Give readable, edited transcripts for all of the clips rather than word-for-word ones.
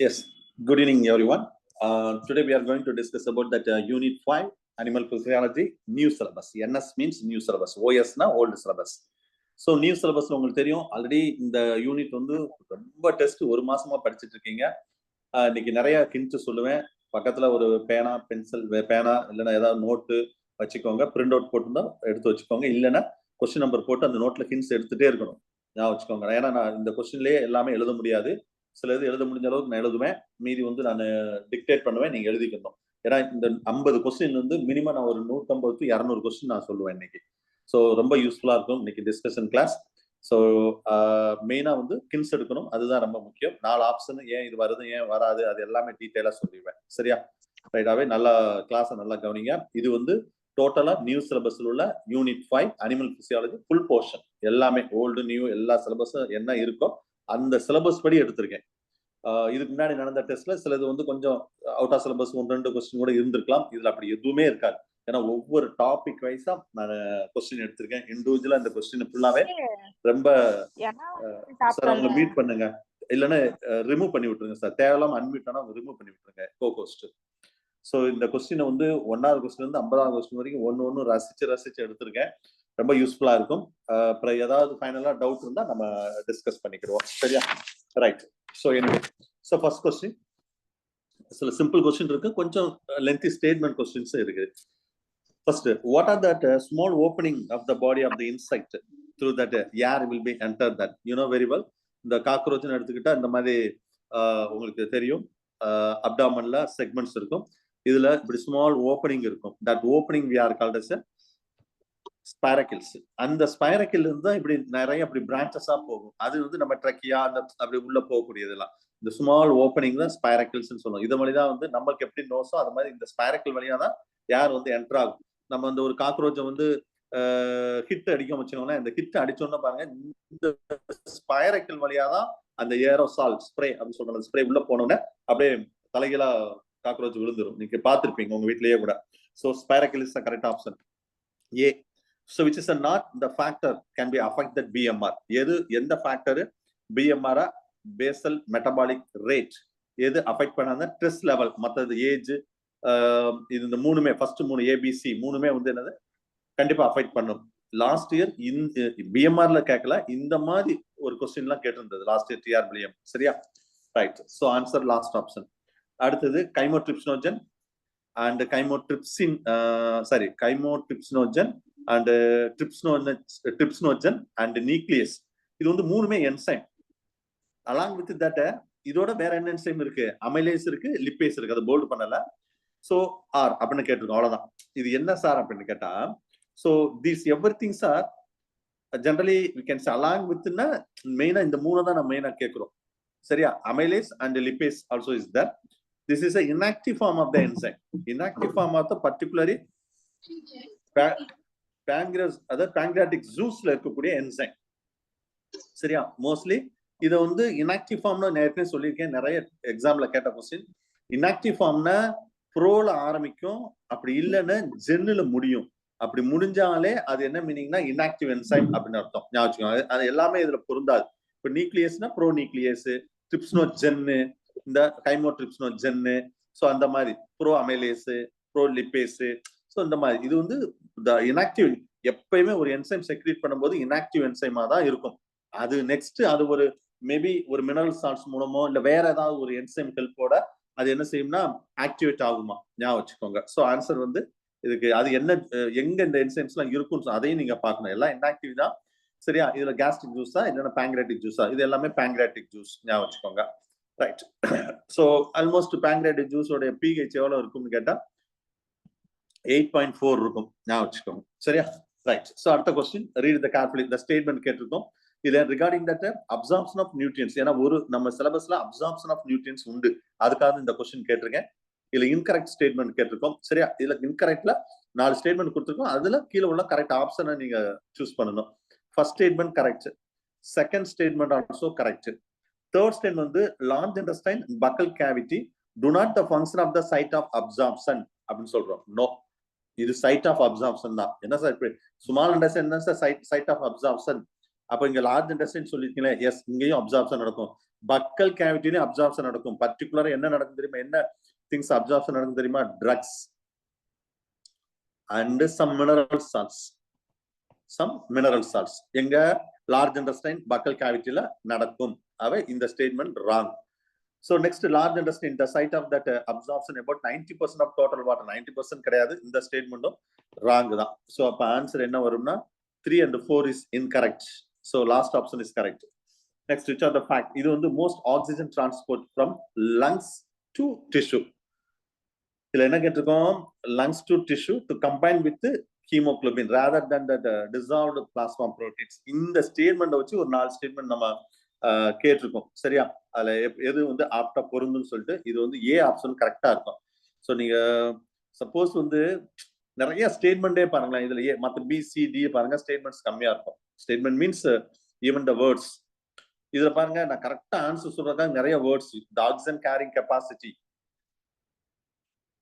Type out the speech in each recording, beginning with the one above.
Yes, good evening, everyone. Today we are going to discuss about that Unit 5, Animal Physiology, new syllabus. NS means new syllabus. OS na old syllabus. So new சிலபஸ்ல உங்களுக்கு தெரியும் already இந்த unit வந்து ரொம்ப test ஒரு மாசமா படிச்சுட்டு இருக்கீங்க. இன்னைக்கு நிறைய ஹிண்ட்ஸ் சொல்லுவேன். பக்கத்துல ஒரு பேனா பென்சில் பேனா இல்லைன்னா ஏதாவது நோட்டு வச்சுக்கோங்க. பிரிண்ட் அவுட் போட்டுருந்தா எடுத்து வச்சுக்கோங்க. இல்லைன்னா கொஸ்டின் நம்பர் போட்டு அந்த நோட்ல ஹிண்ட்ஸ் எடுத்துட்டே இருக்கணும். ஞாபகம் வச்சுக்கோங்க. ஏன்னா நான் இந்த கொஸ்டின்லயே எல்லாமே எழுத முடியாது. சில இது எழுத முடிஞ்ச அளவுக்கு நான் எழுதுவேன். மீதி வந்து நான் டிக்டேட் பண்ணுவேன், நீங்க எழுதிக்கணும். ஏன்னா இந்த 50 கொஸ்டின் வந்து மினிமம் நான் ஒரு 150 to 200 கொஸ்டின் நான் சொல்லுவேன் இன்னைக்கு. ஸோ ரொம்ப யூஸ்ஃபுல்லா இருக்கும் இன்னைக்கு டிஸ்கஷன் கிளாஸ். ஸோ மெயினா வந்து கின்ஸ் எடுக்கணும், அதுதான் ரொம்ப முக்கியம். 4 ஆப்ஷன் ஏன் இது வருது ஏன் வராது அது எல்லாமே டீட்டெயிலா சொல்லிடுவேன். சரியா? ரைட்டாவே நல்லா கிளாஸை நல்லா கவனிங்க. இது வந்து டோட்டலா நியூ சிலபஸ்ல உள்ள unit 5 animal physiology full portion எல்லாமே ஓல்டு நியூ எல்லா சிலபஸும் என்ன இருக்கோ அந்த சிலபஸ் படி எடுத்திருக்கேன். இதுக்கு முன்னாடி நடந்த டெஸ்ட்ல சிலது வந்து கொஞ்சம் அவுட் ஆஃப் சிலபஸ் 1-2 கொஸ்டின் கூட இருந்திருக்கலாம். இதுல அப்படி எதுவுமே இருக்காது. ஏன்னா ஒவ்வொரு டாபிக் வைஸா நான் கொஸ்டின் எடுத்திருக்கேன். இண்டிவிஜுவலா இந்த கொஸ்டின் ஃபுல்லாவே ரொம்ப சார் அவங்க மீட் பண்ணுங்க, இல்லைன்னா ரிமூவ் பண்ணி விட்டுருங்க சார். தேவையில்லாம அன்மியூட் ஆனா ரிமூவ் பண்ணி விட்டுருங்க கோஸ்ட். ஸோ இந்த கொஸ்டினை வந்து 1வது கொஸ்டின் இருந்து 50வது கொஸ்டின் வரைக்கும் ஒன்னு ரசிச்சு எடுத்திருக்கேன். ரொம்ப யூஸ்ஃபுல்லா இருக்கும். அப்புறம் ஏதாவது ஃபைனலா டவுட் இருந்தா நம்ம டிஸ்கஸ் பண்ணிக்கிடுவோம். சரியா? Right. So anyway so first question சில சிம்பிள் கொஸ்டின் இருக்கு, கொஞ்சம் லென்த்தி ஸ்டேட்மெண்ட் கொஸ்டின்ஸ் இருக்கு. First, what are that small opening of the body of the insect through that air will be enter that you know very well. இந்த காக்ரோச்னு எடுத்துக்கிட்டா இந்த மாதிரி உங்களுக்கு தெரியும், அப்டாமன்ல செக்மெண்ட்ஸ் இருக்கும். இதுல இப்படி ஸ்மால் ஓப்பனிங் இருக்கும். That opening we are called as spiracles. அந்த ஸ்பைரக்கிள் இருந்து இப்படி நிறைய அப்படி பிரான்ச்சஸா போகும். அது வந்து நம்ம ட்ரக்கியா அந்த அப்படி உள்ள போகக்கூடியதெல்லாம் இந்த ஸ்மால் ஓப்பனிங் தான் ஸ்பைரக்கிள்ஸ் சொல்லுவோம். இது வழிதான் வந்து நம்மளுக்கு எப்படி நோஸோ அது மாதிரி இந்த ஸ்பைரக்கிள் வழியா தான் யார் வந்து என்டர் ஆகும். நம்ம வந்து ஒரு காக்ரோச்சை வந்து ஹிட் அடிக்க வச்சோம்னா இந்த ஹிட் அடிச்சோம்னா பாருங்க, இந்த ஸ்பைரக்கிள் வழியா தான் அந்த ஏரோசால் ஸ்ப்ரே அப்படின்னு சொல்ற ஸ்ப்ரே உள்ள போனோம்னா அப்படியே தலைகீழா காக்ரோச் விழுந்துரும். நீங்க பார்த்திருப்பீங்க உங்க வீட்லயே கூட. So spiracle is the correct option A. So which is not the factor can be affected BMR. எந்த factor BMR basal metabolic rate எது அஃபெக்ட் பண்ணாத ஸ்ட்ரெஸ் லெவல், மற்றது ஏஜ், இது இந்த மூணுமே ஃபர்ஸ்ட் 3 ABC மூணுமே வந்து என்னது கண்டிப்பா அஃபெக்ட் பண்ணும். லாஸ்ட் இயர் இந்த BMRல கேட்கல, இந்த மாதிரி ஒரு கொஸ்டின்லாம் கேட்டிருந்தது லாஸ்ட் இயர் TRBM. சரியா? Right. So answer last option. அடுத்தது chymotrypsinogen and chymotrypsin chymotrypsinogen and trypsinogen and nucleus. இது வந்து மூணுமே என்சைம். along with that இதோட வேற என்ன என்சைம் இருக்கு? அமைலேஸ் இருக்கு, லிப்பேஸ் இருக்கு. அது போல்ட் பண்ணல. சோ ஆர் அப்படின்னு கேட்டிருக்கோம், அவ்வளவுதான். இது என்ன சார் அப்படின்னு கேட்டா, so these everything are generally we can say along with னா மெயினா இந்த மூணு தான் நம்ம மெயினா கேக்குறோம். சரியா? Amylase and lipase also is there. This is a inactive form of the enzyme. Inactive form of the particularly pancreas, அதாவது pancreatic juiceல இருக்கக்கூடிய என்சைம். சரியா? மோஸ்ட்லி இதை வந்து இன்ஆக்டிவ் ஃபார்ம்னா நேரத்தை சொல்லியிருக்கேன், நிறைய எக்ஸாம்ல கேட்ட கொஸ்டின். இன்ஆக்டிவ் ஃபார்ம்னா ப்ரோல ஆரம்பிக்கும், அப்படி இல்லைன்னா ஜென்னுல முடியும். அப்படி முடிஞ்சாலே அது என்ன மீனிங்னா இன்ஆக்டிவ் என்சைம் அப்படின்னு அர்த்தம். ஞாபகம், அது எல்லாமே இதுல பொருந்தாது. இப்போ நியூக்ளியஸ்னா ப்ரோ நியூக்ளியஸ், ட்ரிப்ஸ்னோஜென்னு, இந்த கைமோட்ரிப்ஸ்னோஜென்னு, ஸோ அந்த மாதிரி bro amylase, bro lipase. So இந்த மாதிரி இது வந்து இன்ஆக்டிவ். எப்பயுமே ஒரு என்சைம் செக்ரீட் பண்ணும்போது இன்ஆக்டிவ் என்சைமா தான் இருக்கும். அது நெக்ஸ்ட் அது ஒரு மேபி ஒரு மினரல் சால்ட்ஸ் மூலமோ இல்ல வேற ஏதாவது ஒரு என்சைம் ஹெல்ப்போட அது என்ன செய்யும்னா ஆக்டிவேட் ஆகுமா, ஞாபகம் வச்சுக்கோங்க. ஸோ ஆன்சர் வந்து இதுக்கு அது என்ன எங்க இந்த என்சைம்ஸ் எல்லாம் இருக்கும் அதையும் நீங்க பார்க்கணும். எல்லாம் இன்ஆக்டிவ் தான். சரியா? இதுல கேஸ்ட்ரிக் ஜூஸா இல்லைன்னா பேங்க்ரியாட்டிக் ஜூஸா? இது எல்லாமே பேங்க்ரியாட்டிக் ஜூஸ், ஞாபகம் வச்சுக்கோங்க. ரைட். ஸோ ஆல்மோஸ்ட் பேங்க்ரியாட்டிக் ஜூஸோட பிஹெச் எவ்வளவு இருக்கும்னு கேட்டா 8.4 இருக்கும், ஞாபகம் வச்சுக்கோங்க. சரியா? ரைட். ஸோ அடுத்த கொஸ்டின், ரீட் த கேர்ஃபுல்லி. இந்த ஸ்டேட்மெண்ட் கேட்டிருக்கோம். இதுல regarding that absorption of nutrients, ஏன்னா ஒரு நம்ம சிலபஸ்ல அப்சார்ப்ஷன் ஆஃப் நியூட்ரியன்ஸ் உண்டு, அதுக்காக இந்த கொஸ்டின் கேட்டிருக்கேன். இதுல இன்கரெக்ட் ஸ்டேட்மெண்ட் கேட்டிருக்கோம். சரியா? இதுல இன்கரெக்ட்ல 4 ஸ்டேட்மெண்ட் கொடுத்திருக்கோம். அதுல கீழே உள்ள கரெக்ட் ஆப்ஷனை நீங்க சூஸ் பண்ணணும். First statement correct, second statement also correct. Third statement வந்து large intestine buccal cavity to not the function of the side of absorption அப்படின்னு சொல்றோம். நோ, இது சைட் ஆஃப் அப்சார்ப்ஷன் தான். என்ன சார் இப்படி ஸ்மால் இன்டெஸ்டைன் தான் சார் சைட் ஆஃப் அப்சார்ப்ஷன்? அப்ப இங்க லார்ஜ் இன்டெஸ்டைன் சொல்லிருக்கீங்களா, எஸ் இங்கேயும் அப்சார்ப்ஷன் நடக்கும். பக்கல் கேவிட்டிலையும் அப்சார்ப்ஷன் நடக்கும். பர்டிகுலரா என்ன நடக்கும் தெரியுமா, என்ன திங்ஸ் அப்சார்ப்ஷன் நடக்கும் தெரியுமா, drugs and some mineral salts எங்க லார்ஜ் இன்டெஸ்டைன் பக்கல் கேவிட்டில நடக்கும். அவை இந்த statement wrong. So next, large intestine, the site of that absorption about 90% of total water. 90% கிடையாது, இந்த ஸ்டேட்மெண்ட்டும் ராங் தான். So அப்ப ஆன்சர் என்ன வரும்னா 3 and 4 is incorrect. So last option is correct. Next, which are the fact? இது வந்து most oxygen transport from lungs to tissue. இதுல என்ன கேட்டிருக்கோம், lungs to tissue to combine with hemoglobin rather than the dissolved plasma proteins. இந்த statement வச்சு ஒரு 4 statement நம்ம கேட்டிருக்கோம். சரியா, அதுல எது வந்து ஆப்டா பொருந்துன்னு சொல்லிட்டு இது வந்து ஏ ஆப்ஷன் கரெக்டா இருக்கும். ஸோ நீங்க சப்போஸ் வந்து நிறைய ஸ்டேட்மெண்டே பாருங்களேன், இதுல ஏ மற்ற பி சி டி பாருங்க, ஸ்டேட்மெண்ட்ஸ் கம்மியா இருக்கும். Statement means even the words. இதுல பாருங்க நான் கரெக்டா ஆன்சர் சொல்றதுக்காக நிறைய words. The oxygen carrying capacity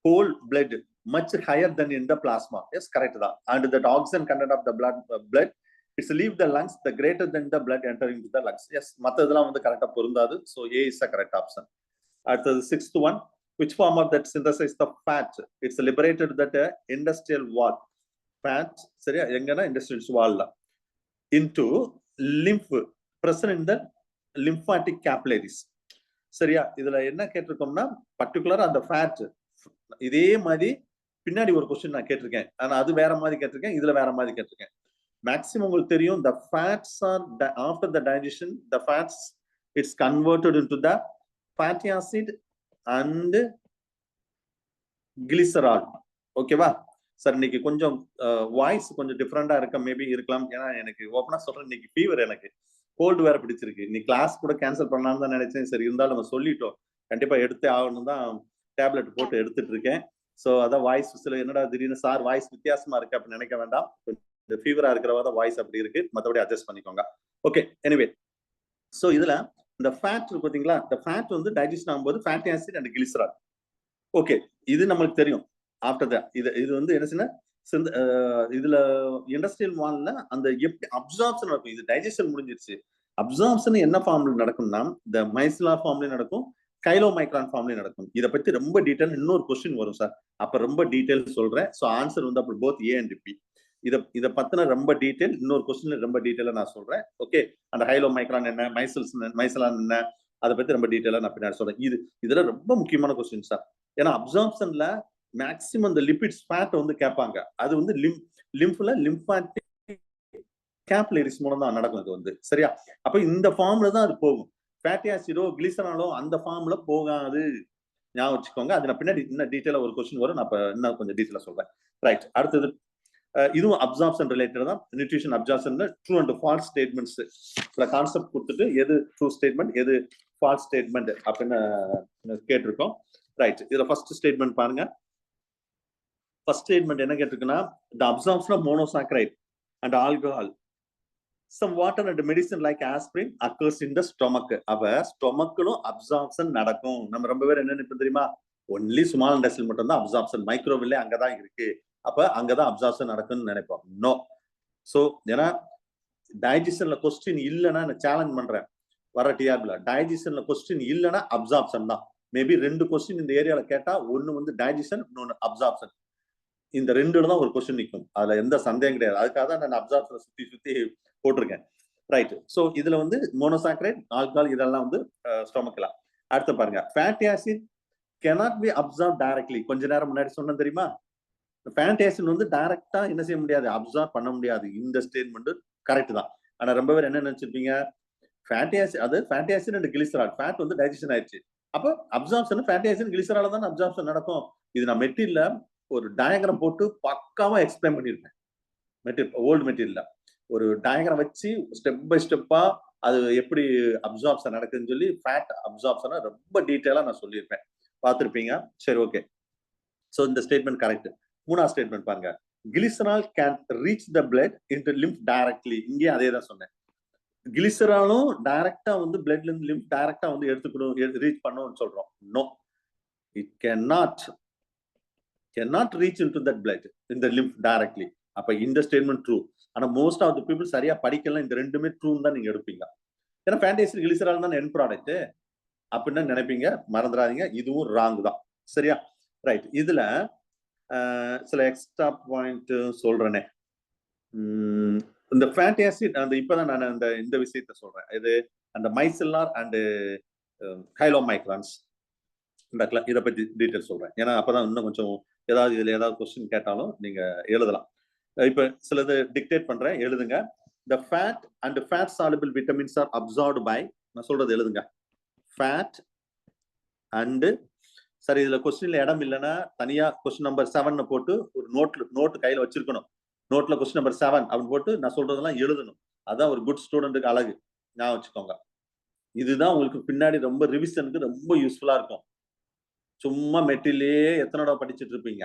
whole blood much higher than in the plasma. Yes, correct தான். And that oxygen content of the blood it's leave the lungs the greater than the blood entering into the lungs. Yes, மத்ததெல்லாம் வந்து கரெக்டா பொருந்தாது. So A is the correct option. அடுத்தது 6th one, which form of that synthesize the fat? It's liberated that industrial wall. Fat சரியா எங்கன்னா industrial wallல into lymph present in the lymphatic capillaries. சரியா, இதுல என்ன கேட்டிருக்கோம்னா பர்டிகுலரா அந்த ஃபேட் இதே மாதிரி பின்னாடி ஒரு கொஸ்டின் நான் கேட்டிருக்கேன், ஆனா அது வேற மாதிரி கேட்டிருக்கேன், இதுல வேற மாதிரி கேட்டிருக்கேன். மேக்ஸிமம் உங்களுக்கு தெரியும், the fats are after the digestion the fats it's converted into the fatty acid and glycerol. ஓகேவா சார், இன்னைக்கு கொஞ்சம் வாய்ஸ் கொஞ்சம் டிஃப்ரெண்டா இருக்க மேபி இருக்கலாம். ஏன்னா எனக்கு ஓப்பனா சொல்றேன், இன்னைக்கு ஃபீவர், எனக்கு கோல்டு வேற பிடிச்சிருக்கு. இன்னைக்கு கிளாஸ் கூட கேன்சல் பண்ணலாம்னு தான் நினைச்சேன். சரி இருந்தாலும் நம்ம சொல்லிட்டோம், கண்டிப்பா எடுத்தே ஆகணும் தான் டேப்லெட் போட்டு எடுத்துட்டு இருக்கேன். ஸோ அதான் வாய்ஸ் சில என்னடா திடீர்னு சார் வாய்ஸ் வித்தியாசமா இருக்கு அப்படின்னு நினைக்க வேண்டாம். இந்த ஃபீவரா இருக்கிறவா தான் வாய்ஸ் அப்படி இருக்கு, மற்றபடி அட்ஜஸ்ட் பண்ணிக்கோங்க. ஓகே, எனிவே ஸோ இதுல இந்த ஃபேட் இருக்கு பாத்தீங்களா, இந்த ஃபேட் வந்து டைஜஷன் ஆகும்போது fatty acid and glycerol. Okay, இது நம்மளுக்கு தெரியும். ஆஃப்டர் த இது வந்து என்ன சொன்ன இதுல இண்டஸ்ட்ரியல் வால்ல அந்த எப்படி அப்சார்ப்ஷன் நடக்கும், இது டைஜஷன் முடிஞ்சிருச்சு. அப்சார்ப்ஷன் என்ன ஃபார்ம்ல நடக்கும்னா இந்த மைசிலா ஃபார்ம்லயும் நடக்கும், கைலோ மைக்ரான் ஃபார்ம்லயும் நடக்கும். இதை பத்தி ரொம்ப டீடைல் இன்னொரு கொஸ்டின் வரும் சார், அப்ப ரொம்ப டீடைல் சொல்றேன். ஸோ ஆன்சர் வந்து அப்படி போத் ஏ அண்ட் பி. இதை பத்தின ரொம்ப டீடைல் இன்னொரு கொஸ்டின்ல ரொம்ப டீடைலா நான் சொல்றேன். ஓகே, அந்த ஹைலோ மைக்ரான் என்ன, மைசலான் என்ன, அதை பத்தி ரொம்ப டீடைலா நான் பின்னாடி சொல்றேன். இதுல ரொம்ப முக்கியமான கொஸ்டின் சார். ஏன்னா அப்சார்ப்ஷன்ல மேக்சிமம் இந்த லிபிட்ஸ் ஃபேட் வந்து கேட்பாங்க. அது வந்து லிம்ஃப்ல லிம்பாட்டிக் கேப்லரிஸ் மூலம் தான் நடக்கும். இது வந்து சரியா, அப்ப இந்த ஃபார்ம்ல தான் அது போகும். ஃபேட்டி ஆசிடோ கிளிசராலோ அந்த ஃபார்ம்ல போகாது, ஞாபகம் வச்சுக்கோங்க. அது நான் பின்னாடி இன்னும் டீடைலா ஒரு கொஸ்டின் வரும், நான் இன்னும் கொஞ்சம் டீடைலா சொல்றேன். ரைட், அடுத்தது இதுவும் அப்சார்ப்ஷன் ரிலேட்டட் தான். நியூட்ரிஷன் அப்சார்ப்ஷன்ல true and false statements concept கொடுத்துட்டு எது ட்ரூ ஸ்டேட்மெண்ட் எது ஃபால்ஸ் ஸ்டேட்மெண்ட் அப்படின்னு கேட்டிருக்கோம். ரைட், இதுல ஃபர்ஸ்ட் ஸ்டேட்மெண்ட் பாருங்க. ஃபர்ஸ்ட் ஸ்டேட்மெண்ட் என்ன கேட்டிருக்குன்னா, the absorption of monosaccharide and alcohol, some water and medicine like aspirin occurs in the stomach. அப்ப ஸ்டொமக்லும் அப்சார்ப்ஷன் நடக்கும். நம்ம ரொம்ப பேர் என்ன நினைப்போம் தெரியுமா, ஒன்லி ஸ்மால் இன்டெஸ்டைன் மட்டும் தான் அப்சார்ப்ஷன், மைக்ரோவில்லே அங்கதான் இருக்கு, அப்ப அங்கதான் அப்சார்ப்ஷன் நடக்கும்னு நினைப்போம். நோ. சோ ஏன்னா டைஜஷன்ல கொஸ்டின் இல்லைன்னா நான் சேலஞ்ச் பண்றேன், வர டிஆர்பில டைஜஷன்ல கொஸ்டின் இல்லைன்னா அப்சார்ப்ஷன் தான். மேபி 2 கொஸ்டின் இந்த ஏரியால கேட்டா ஒன்னு வந்து டைஜஷன், இன்னொன்னு அப்சார்ப்ஷன். இந்த ரெண்டுல தான் ஒரு கொஸ்டின் நிற்கும், அதுல எந்த சந்தேகம் கிடையாது. அதுக்காக தான் நான் அப்சார்ப்ஷனை சுத்தி போட்டிருக்கேன். ரைட், சோ இதுல வந்து மோனோசாக்கரைட், ஆல்கஹால் இதெல்லாம் வந்து ஸ்டொமக்ல. அடுத்து பாருங்க, fatty acid cannot be absorbed directly. கொஞ்ச நேரம் முன்னாடி சொன்னேன் தெரியுமா, ஃபேட்டி ஆசிட் வந்து டைரக்டா என்ன செய்ய முடியாது, அப்சார்ப் பண்ண முடியாது. இந்த ஸ்டேட்மெண்ட் கரெக்ட் தான். ஆனா ரொம்ப பேர் என்ன நினைச்சிருப்பீங்க, ஃபேட்டி ஆசிட் அது fatty acid and glycerol, fat வந்து டைஜஷன் ஆயிடுச்சு, அப்ப அப்சார்ப்ஷன் ஃபேட்டி ஆசிட் கிளிசரால தான் அப்சார்ப்ஷன் நடக்கும். இது நான் மெட்டீரியல்ல ஒரு டயக்ராம் போட்டு பக்காவா எக்ஸ்பிளைன் பண்ணிருப்பேன். ஓல்டு மெட்டீரியல்ல ஒரு டயக்ராம் வச்சு ஸ்டெப் பை ஸ்டெப்பா அது எப்படி அப்சார்ப்ஷன் நடக்குதுன்னு சொல்லி ஃபேட் அப்சார்ப்ஷனை ரொம்ப டீட்டெயிலா நான் சொல்லியிருப்பேன், பார்த்திருப்பீங்க. சரி, ஓகே. சோ இந்த ஸ்டேட்மெண்ட் கரெக்ட். மூணாவது ஸ்டேட்மெண்ட் பாருங்க, glycerol can reach the blood into lymph directly. இங்கே அதே தான் சொன்னேன், கிளிசராலும் டைரக்டா வந்து பிளட்ல இருந்து லிம்ப் டைரக்டா வந்து எடுத்துக்கணும், ரீச் பண்ணணும்னு சொல்றோம். No, it cannot reach into that blood in the lymph directly. அப்ப இந்த ஸ்டேட்மெண்ட் ட்ரூ. ஆனா மோஸ்ட் ஆஃப் தி பீப்புள் சரியா படிக்கலாம். இந்த ரெண்டுமே ட்ரூன்னு தான் நீங்க எடுப்பீங்க. ஏன்னா ஃபேட்டி ஆசிட் கிளிசரால் தான் எண்ட் ப்ராடக்ட் அப்படின்னு நினைப்பீங்க. மறந்துடாதீங்க, இதுவும் ராங் தான். சரியா? ரைட். இதுல சில எக்ஸ்ட்ரா பாயிண்ட் சொல்றேனே. இந்த ஃபேட்டி ஆசிட் அந்த இப்பதான் நான் இந்த விஷயத்த சொல்றேன். இது அந்த மைசெல்லார் அண்ட் ஹைலோமைக்ரான்ஸ் இதை பத்தி டீட்டெயில் சொல்றேன். ஏன்னா அப்பதான் இன்னும் கொஞ்சம் இதுல ஏதாவது கொஸ்டின் கேட்டாலும் நீங்க எழுதலாம். இப்ப சிலது டிக்டேட் பண்றேன், எழுதுங்க. The fat and fat soluble vitamins are absorbed by, நான் சொல்றது எழுதுங்க. Fat and, சரி இதுல கொஸ்டின்ல இடம் இல்லைன்னா தனியா கொஸ்டின் நம்பர் 7 போட்டு ஒரு நோட் கையில வச்சிருக்கணும். நோட்ல கொஸ்டின் நம்பர் 7 அப்படின்னு போட்டு நான் சொல்றதெல்லாம் எழுதணும். அதான் ஒரு குட் ஸ்டூடெண்ட்டுக்கு அழகு. ஞாபகம் வச்சுக்கோங்க. இதுதான் உங்களுக்கு பின்னாடி ரொம்ப ரிவிஷனுக்கு ரொம்ப யூஸ்ஃபுல்லா இருக்கும். சும்மா மெட்டிலேயே எத்தனை தடவை படிச்சுட்டு இருப்பீங்க.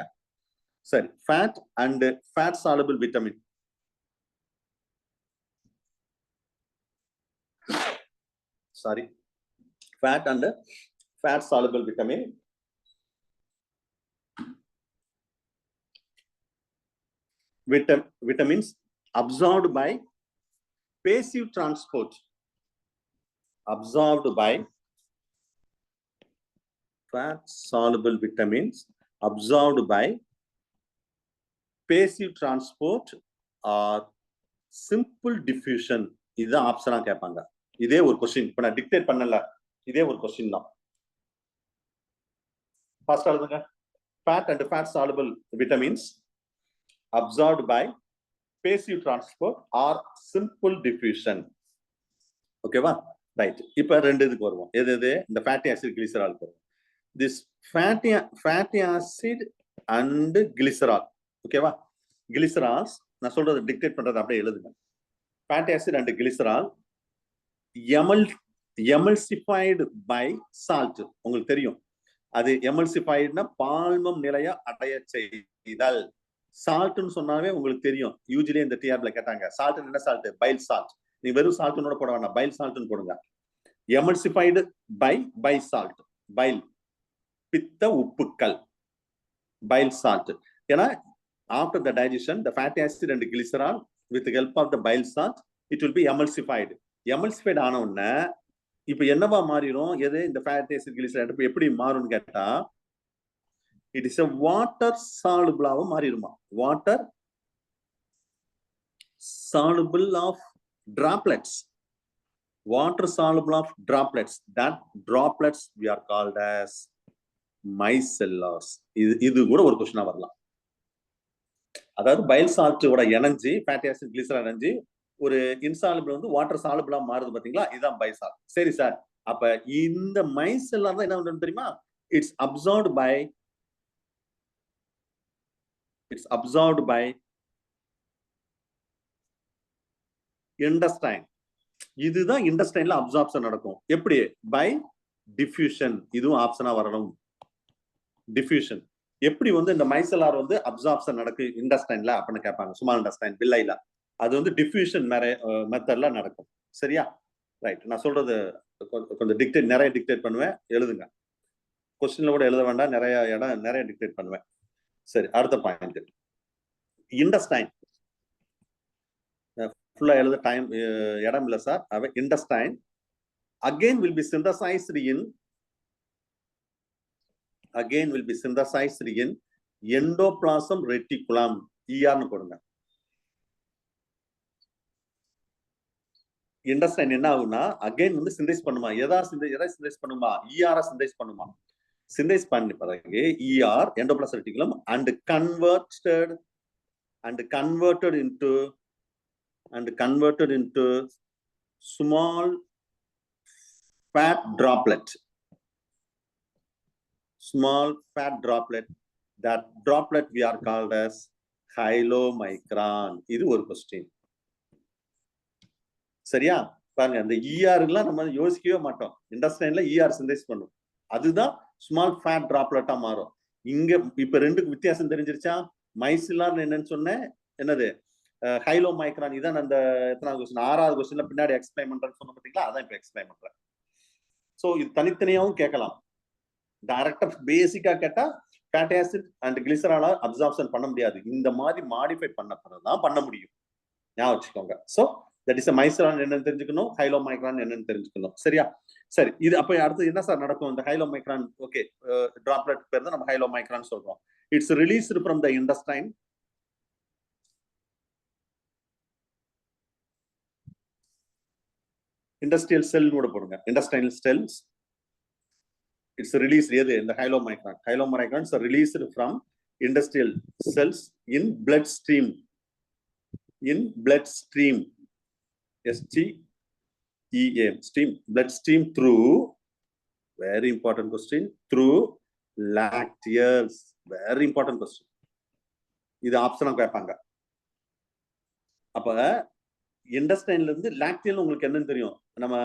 சரி, fat and fat soluble vitamin. Sorry, fat and fat soluble vitamin. Vitamins absorbed by passive transport. Absorbed by fat soluble vitamins absorbed by passive transport or simple diffusion. இதுதான் ஆப்ஷனா கேட்பாங்க. இதே ஒரு கொஸ்டின் இப்ப நான் டிக்டேட் பண்ணல, இதே ஒரு கொஸ்டின் தான். ஃபர்ஸ்ட் எழுதுங்க. Fat and fat soluble vitamins absorbed by passive transport or simple diffusion. ஓகேவா? ரைட். இப்ப ரெண்டு இதுக்கு வருவோம். எது இந்த ஃபேட்டி ஆசிட் கிளிசராலுக்கு வருவோம். This fatty acid and glycerol. ஓகேவா? கிளிசரால்ஸ் நான் சொல்றது டிக்டேட் பண்றது அப்படியே எழுதுங்க. Fatty acid and glycerol emulsified by salt. உங்களுக்கு தெரியும் அது எமல்சிஃபைடுனா பால்மம் நிலைய அடைய செய்தல். சால்ட்னு சொன்னாவே உங்களுக்கு தெரியும். யூஜுவலி இந்த டிஆர்ல கேட்டாங்க சால்ட் என்ன சால்ட்? File salt. நீ வெறும் சால்ட்னோட போட வேண்டாம், பைல் சால்ட்னு போடுங்க. எமல்சிஃபைடு பை சால்ட். பைல் பித்த உப்புக்கள், பைல் சால்ட். ஏன்னா after the digestion the fatty acid and glycerol with the help of the bile salt it will be emulsified. Emulsified ஆன உடனே இப்ப என்னவா மாறிடும்? எது இந்த fatty acid glycerol எப்படி மாறும்னு கேட்டா it is a water soluble ஆக மாறிடுமா. Water soluble of droplets. Water soluble of droplets. That droplets we are called as mycellars. இது கூட ஒரு கொஸ்டினா வரலாம். அதாவது பைல் சால்ட்டோட energy fatty acid glycerol energy ஒரு இன்சாலுபிள் வந்து வாட்டர் சாலுபிளா மாறுது பாத்தீங்களா, இதுதான் பை சால்ட். சரி சார், அப்ப இந்த மைசெல்லார் தான் என்ன பண்றது தெரியுமா? It's absorbed by intestine. இதுதான் இன்டெஸ்டைன்ல அப்சார்ப்ஷன் நடக்கும். எப்படி? By diffusion. இதுவும் ஆப்ஷனா வரணும். டிஃப்யூஷன் எப்படி வந்து இந்த மைசெல்லார் வந்து அப்சார்ப்ஷன் நடக்கு இன்டெஸ்டைன்ல அப்படின்னு கேட்பாங்க. ஸ்மால் இன்டெஸ்டைன், வில்லைல. அது வந்து டிஃப்யூஷன் மெத்தட்ல நடக்கும். சரியா? ரைட். நான் சொல்றது கொஞ்சம் நிறைய டிக்டேட் பண்ணுவேன், எழுதுங்க. கொஸ்டின்ல கூட எழுத வேண்டாம், நிறைய டிக்டேட் பண்ணுவேன். சரி, அடுத்த பாயிண்ட். இன்டெஸ்டைன் ஃபுல்லா எழுத டைம் இடம் இல்ல sir. Intestine again will be synthesized in endoplasm reticulum. ன்னு போடுங்க. இன்டெஸ்டைன் என்ன ஆகும்னா அகைன் வந்து சிந்தேஸ் பண்ணுமா. எதை சிந்தேஸ் பண்ணுமா? ER சிந்தேஸ் பண்ணுமா. சிந்தேஸ் பண்ணி பிறகு ER endoplasm reticulum and converted into small fat droplet. That droplet we are called as chylomicron. இது ஒரு கொஸ்டின். சரியா? பாருங்க, அந்த ER எல்லாம் நம்ம யோசிக்கவே மாட்டோம். இன்டெஸ்டைன்ல ER சிந்தேஸ் பண்ணும். அதுதான் ஸ்மால் ஃபேட் டிராப்லெட்டா மாறும். இங்க இப்ப ரெண்டுக்கு வித்தியாசம் தெரிஞ்சிருச்சா? மைசிலார் என்னன்னு சொன்னேன், என்னது ஹைலோமைக்ரான். இதான் அந்த எத்தனாவது கொஸ்டின்? 6வது கொஸ்டின்ல பின்னாடி எக்ஸ்பிளைன் பண்றேன்னு சொன்ன பாத்தீங்களா, அதான் இப்ப எக்ஸ்பிளைன் பண்றேன். சோ இது தனித்தனியாவும் கேட்கலாம். டைரக்டா பேசிக்கா கேட்டா ஃபேட்டி ஆசிட் அண்ட் கிளிசரால அப்சார்ப்ஷன் பண்ண முடியாது. இந்த மாதிரி மாடிஃபை பண்ண பிறகுதான் பண்ண முடியும். ஞாபகம் வச்சுக்கோங்க. ஸோ தட் இஸ் மைக்ரான் என்னன்னு தெரிஞ்சுக்கணும், ஹைலோமைக்ரான் என்னன்னு தெரிஞ்சுக்கணும். சரியா? சரி, இது அப்ப அடுத்து என்ன சார் நடக்கும்? இந்த ஹைலோமைக்ரான் ஓகே டிராப்லெட் பேர் தான் நம்ம ஹைலோமைக்ரான் சொல்றோம். It's released from the intestine. Industrial cell கூட போடுங்க, இண்டஸ்டைனல் செல்ஸ். இட்ஸ் ரிலீஸ் எது? இந்த chylomicron. Chylomicrons are released from industrial cells in blood stream. In blood stream, STEAM, stream, blood stream through, very important question, through lacteals. Very important question. இது ஆப்ஷனா கேட்பாங்க. அப்ப இண்டஸ்டைன்ல இருந்து lacteal உங்களுக்கு என்னன்னு தெரியும்? நம்ம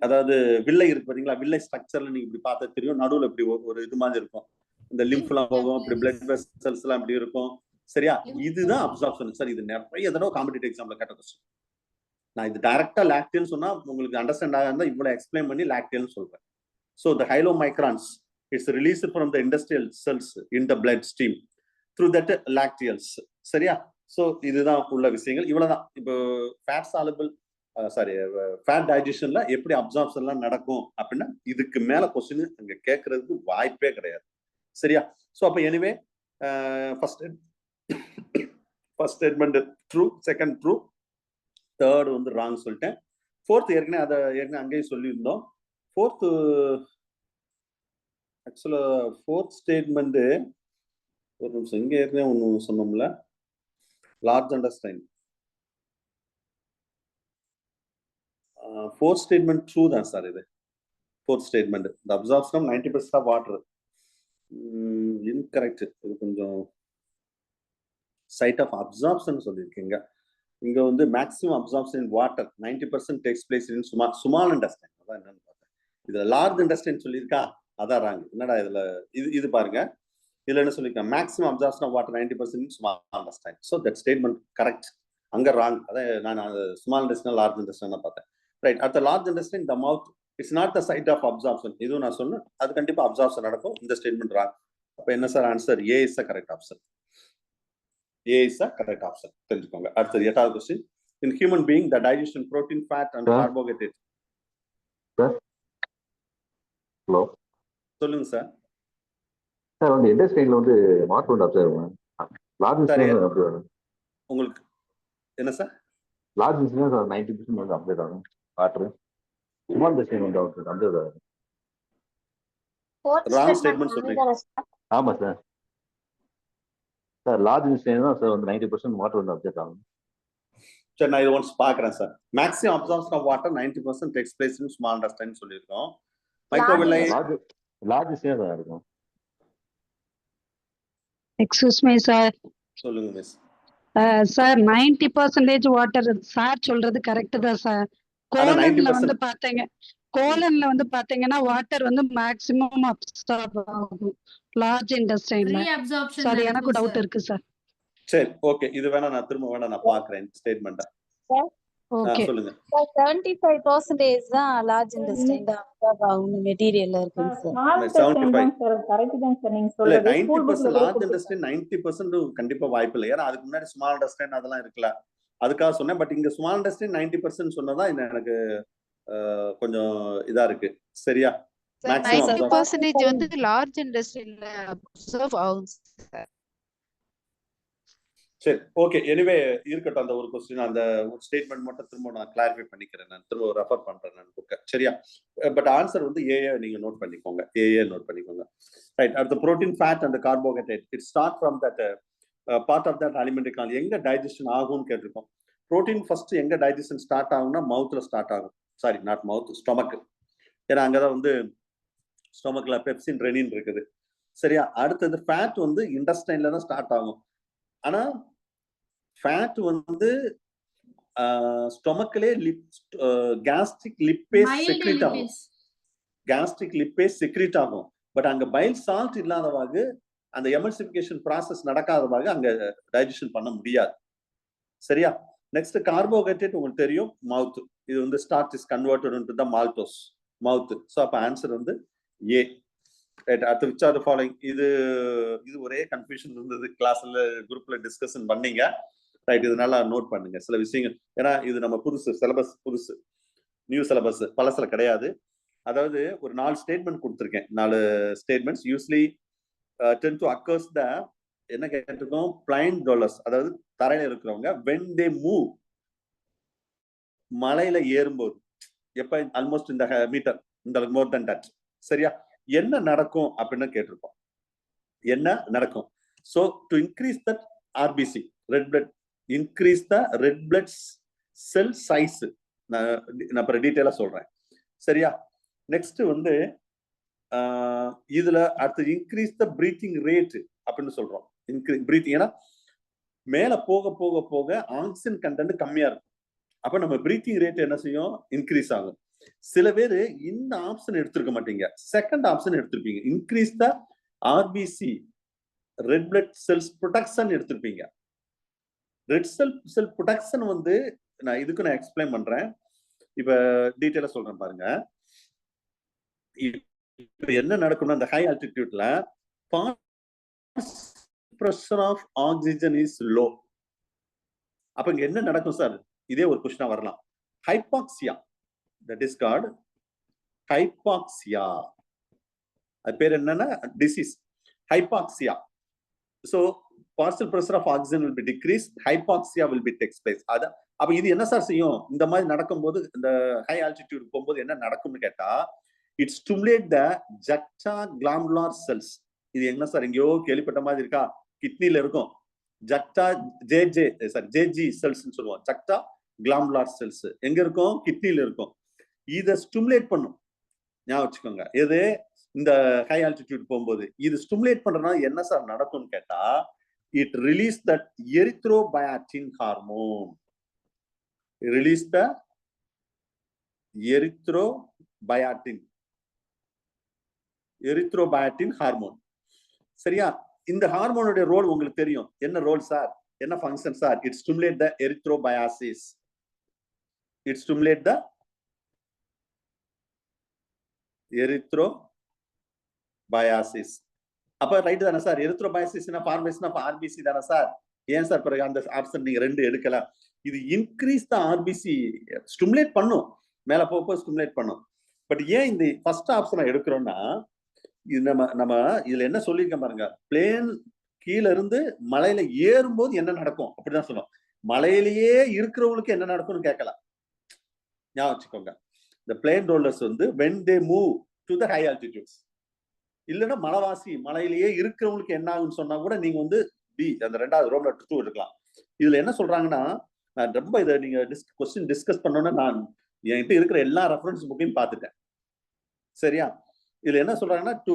அதாவது வில்லை இருக்கு பாத்தீங்களா, வில்லை ஸ்ட்ரக்சர்ல நீங்க இப்படி பார்த்தா தெரியும், நடுவுல இப்படி ஒரு இது மாதிரி இருக்கும், இந்த லிம்ஃப் எல்லாம் போகும், இப்படி பிளட் வெசல்ஸ் எல்லாம் இப்படி இருக்கும். சரியா? இதுதான் அப்சார்ப்ஷன். சார் இது நிறைய தடவை காம்படிட்டிவ் எக்ஸாம்ல கேட்ட கொஸ்டின். நான் இது டைரக்டா லாக்டியல் சொன்னா உங்களுக்கு அண்டர்ஸ்டாண்ட் ஆகாத இவ்வளவு எக்ஸ்பிளைன் பண்ணி லாக்டியல் சொல்றேன். So the hylomicrons is released from the industrial cells in the blood stream through that lacteals. சரியா? சோ இதுதான் உள்ள விஷயங்கள், இவ்வளவுதான். இப்போ ஃபேட் சாலபிள் ஃபேட் டைஜஷன்ல எப்படி அப்சார்ப்ஷன்லாம் நடக்கும் அப்படின்னா இதுக்கு மேல கொஸ்டின் அங்க கேட்கறதுக்கு வாய்ப்பே கிடையாது. சரியா? சோ அப்ப anyway first statement true, second true, third வந்து ராங் சொல்லிட்டேன். ஃபோர்த் ஏற்கனவே அங்கேயும் சொல்லியிருந்தோம். ஃபோர்த் ஆக்சுவலா ஃபோர்த் ஸ்டேட்மெண்ட் ஒரு நிமிஷம், இங்க ஏற்கனவே ஒன்று சொன்னோம்ல, large intestine. Fourth statement true தான் சார். இது fourth statement, the absorption of 90% of water. Incorrect. இது கொஞ்சம் சைட் ஆஃப் அப்சார்ப்ஷன் சொல்லியிருக்கீங்க. இங்க வந்து maximum absorption in water 90% takes place in small intestine. அதான் என்னன்னு பார்த்தேன். இதுல லார்ஜ் இண்டஸ்டைன் சொல்லியிருக்கா, அதான் ராங். என்னடா இதுல இது பாருங்க, இதுல என்ன சொல்லியிருக்கேன், maximum absorption of water 90% in small intestine. So that statement correct. அங்க ராங். அதான் நான் ஸ்மால் இண்டஸ்டைன் லார்ஜ் இண்டஸ்டைன் பார்த்தேன். ரைட். அடுத்த large intestine the mouth it's not the side of absorption. இதுவும் நான் சொன்னேன், அது கண்டிப்பா அப்சார்ப்ஷன் நடக்கும். இந்த ஸ்டேட்மெண்ட் ராங். அப்ப என்ன sir answer? A is the correct option. A is the correct option. தெரிஞ்சுக்கோங்க. அடுத்து எட்டாவது question. In human being, the digestion protein, fat and carbohydrate. Sir. Hello. சொல்லுங்க சார். சார் வந்து இண்டஸ்ட்ரியல்ல வந்து மார்க் வந்து அப்சர்வ் பண்ணுங்க. Large industrial observe. உங்களுக்கு என்ன சார்? லார்ஜ் இண்டஸ்ட்ரியல் சார் 90% வந்து அப்சர்வ் ஆகும் வாட்டர். ஸ்மால் இண்டஸ்ட்ரியல் வந்து அப்சர்வ் ஆகும். ராங் ஸ்டேட்மென்ட் சொல்றீங்க. ஆமா சார். சார் லார்ஜ் இண்டஸ்ட்ரியல் தான் சார் வந்து 90% வாட்டர் வந்து அப்சர்வ் ஆகும். சரி, நான் இது ஒன்ஸ் பார்க்குறேன் sir. Maximum absorption of water 90% takes place in small intestine சொல்லியிருக்கோம். மைக்ரோவில்லை லார்ஜ் இண்டஸ்ட்ரியல் தான் இருக்கும். Excuse me sir. சொல்லுங்க மிஸ். சார் 90% வாட்டர் சார் சொல்றது கரெக்ட் தான் சார். கோலன்ல வந்து பாத்தீங்கன்னா வாட்டர் வந்து மேக்ஸிமம் அப்சார்ப் ஆகும் லார்ஜ் இண்டஸ்ட்ரியல்ல. சார் எனக்கு டவுட் இருக்கு சார். சரி, ஓகே. இது வேணா நான் திரும்ப நான் பார்க்கிறேன் ஸ்டேட்மென்ட். ஓகே. சொல்லுங்க. 75% தான் லார்ஜ் இண்டஸ்ட்ரியல் தான் அப்சார்ப் ஆகும் மெட்டீரியல்ல இருக்குங்க சார். 75 கரெக்ட் தான் சார் நீங்க சொல்றது. 90% லார்ஜ் இண்டஸ்ட்ரியல் 90% கண்டிப்பா வாய்ப்பு இல்லை. ஏன்னா அதுக்கு முன்னாடி ஸ்மால் இண்டஸ்ட்ரியல் அதெல்லாம் இருக்குல்ல, அதுக்காக சொன்னேன். பட் இங்க ஸ்மால் இண்டஸ்ட்ரியல் 90% சொன்னதா எனக்கு கொஞ்சம் இதா இருக்கு. சரியா? மேக்ஸிமம் 90% வந்து லார்ஜ் இண்டஸ்ட்ரியல்ல அப்சர்வ் ஆகும் சார். சரி, ஓகே. எனிவே இருக்கட்டும். அந்த ஒரு क्वेश्चन, அந்த ஒரு ஸ்டேட்மென்ட் மட்டும் திரும்ப நான் கிளாரிஃபை பண்ணிக்கிறேன். நான் திரும்ப ரெஃபர் பண்றேன் நான் புக்க. சரியா? பட் ஆன்சர் வந்து ஏஏ நீங்க நோட் பண்ணிக்கோங்க. ஏஏ நோட் பண்ணிக்கோங்க. ரைட். அடுத்து protein, fat and carbohydrate it start from that part of that alimentary canal. எங்க டைஜஷன் ஆகும்னு கேட்டிருக்கோம். புரோட்டீன் ஃபர்ஸ்ட் எங்க டைஜஷன் ஸ்டார்ட் ஆகும்னா மவுத்ல ஸ்டார்ட் ஆகும். Sorry, not mouth, stomach. ஏன்னா அங்கதான் வந்து ஸ்டொமக்ல பெப்சின், ரெனின் இருக்குது. சரியா? அடுத்தது ஃபேட் வந்து இண்டஸ்டைன்ல தான் ஸ்டார்ட் ஆகும். ஆனா ஃபேட் வந்து ஸ்டொமக்லயே கேஸ்ட்ரிக் லிப்பேஸ் செக்ரீட் ஆகும். கேஸ்ட்ரிக் லிப்பேஸ் செக்ரீட் ஆகும். பட் அங்க பைல் சால்ட் இல்லாதவாக அந்த எமல்சிஃபிகேஷன் ப்ராசஸ் நடக்காதவாக அங்க டைஜஷன் பண்ண முடியாது. சரியா? நெக்ஸ்ட் கார்போஹைட்ரேட் உங்களுக்கு தெரியும், மவுத். இது வந்து starch is converted into the maltose, mouth. So அப்ப ஆன்சர் வந்து ஏ. ரைட். அடுத்து விச் ஆர் தி ஃபாலோயிங். இது ஒரே கன்ஃபியூஷன் இருந்தது கிளாஸ்ல, குரூப்ல டிஸ்கஷன் பண்ணீங்க. ரைட், இது நல்லா நோட் பண்ணுங்க சில விஷயங்கள். ஏன்னா இது நம்ம புதுசு, சிலபஸ் புதுசு, நியூ சிலபஸ், பழசுல கிடையாது. அதாவது ஒரு 4 ஸ்டேட்மெண்ட் கொடுத்துருக்கேன். 4 statements usually ten to occurs த என்ன கேட்டிருக்கோம், பிளைன் ரோலர்ஸ், அதாவது தரையில இருக்கிறவங்க when they move, மலையில ஏறும்போது, எப்ப ஆல்மோஸ்ட் இந்த மீட்டர், இந்த மோர் தென் தட், சரியா, என்ன நடக்கும் அப்படின்னு கேட்டிருக்கோம். என்ன நடக்கும்? So to increase that RBC, red blood, increase the red blood cell size. நான் அப்புறம் டீட்டெயிலா சொல்றேன், சரியா. நெக்ஸ்ட் வந்து இதுல அடுத்து இன்க்ரீஸ் த பிரீத்திங் ரேட் அப்படின்னு சொல்றோம். பிரீத்திங், ஏன்னா மேல போக போக போக ஆக்சிஜன் கண்டென்ட் கம்மியா இருக்கும். அப்ப நம்ம பிரீத்திங் ரேட் என்ன செய்யும், இன்க்ரீஸ் ஆகும். சில பேர் இந்த ஆப்ஷன் எடுத்திருக்க மாட்டீங்க, செகண்ட் ஆப்ஷன் எடுத்திருப்பீங்க, increase the RBC red blood cells production எடுத்திருப்பீங்க. ரெட் செல் ப்ரொடக்ஷன் வந்து நான் எக்ஸ்பிளைன் பண்றேன். இப்ப டீட்டெயிலா சொல்றேன் பாருங்க. இப்ப என்ன நடக்கும்னா, அந்த high ஆல்டிடியூட்ல pressure of oxygen is low. அப்ப இங்க என்ன நடக்கும் சார்? இதே ஒரு क्वेश्चन வரலாம். Hypoxia, that is called hypoxia. அது பேர் என்னன்னா disease, hypoxia. so partial pressure of oxygen will be decreased, hypoxia will be takes place. அப்ப இது என்ன சார் செய்யும்? இந்த மாதிரி நடக்கும்போது, இந்த ஹை ஆல்டிடியூட் போகும்போது என்ன நடக்கும்னு கேட்டா, it stimulate the juxtaglomerular cells. இது என்ன சார் எங்கேயோ கேள்விப்பட்ட மாதிரி இருக்கா? கிட்னில இருக்கும், ஜேஜி செல்ஸ் சொல்லுவோம். ஜக்டாகிளாமுலார் செல்ஸ் எங்க இருக்கும்? கிட்னில இருக்கும். இதை ஸ்டிமுலேட் பண்ணும், ஞாபகம் வச்சுக்கோங்க. எது? இந்த ஹை ஆல்டிடியூட் போகும்போது இது ஸ்டிமுலேட் பண்றதுனால என்ன சார் நடக்கும்னு கேட்டா, it release that erythropoietin hormone. Release the erythropoietin hormone, சரியா. இந்த ஹார்மோனுடைய ரோல் உங்களுக்கு தெரியும். என்ன ரோல் சார்? என்ன function sir? It stimulate the erythropoiesis. It stimulate the erythropoiesis. அப்ப ரைட் தானே சார்? எரித்ரோபயாசிஸ்னா ஃபார்மேஷன் ஆஃப் ஆர்பிசி தானே சார்? ஏன் சார் பிறகு அந்த ஆப்ஷன் நீங்க 2 எடுக்கலாம்? இது இன்க்ரீஸ் த ஆர்பிசி, ஸ்டிமுலேட் பண்ணும், மேல போக ஸ்டிமுலேட் பண்ணும். பட் ஏன் இந்த ஃபர்ஸ்ட் ஆப்ஷனை எடுக்கிறோம்னா, இது நம்ம இதுல என்ன சொல்லியிருக்கேன் பாருங்க. பிளேன் கீழ இருந்து மலையில ஏறும்போது என்ன நடக்கும் அப்படிதான் சொன்னோம். மலையிலேயே இருக்கிறவங்களுக்கு என்ன நடக்கும்னு கேட்கலாம், ஞாபகம் வச்சுக்கோங்க. இந்த பிளேன் ரோலர்ஸ் வந்து when they move to the high altitudes, இல்லைன்னா மலைவாசி மலையிலேயே இருக்கிறவங்களுக்கு என்ன ஆகுன்னு சொன்னா கூட நீங்க வந்து பி, அந்த 2வது ரோம்ல 2 எடுக்கலாம். இதுல என்ன சொல்றாங்கன்னா, நான் ரொம்ப இதை நீங்க கொஸ்டின் டிஸ்கஸ் பண்ணோன்னா, நான் என்கிட்ட இருக்கிற எல்லா ரெஃபரன்ஸ் புக்கையும் பார்த்துட்டேன், சரியா. இதுல என்ன சொல்றாங்கன்னா, to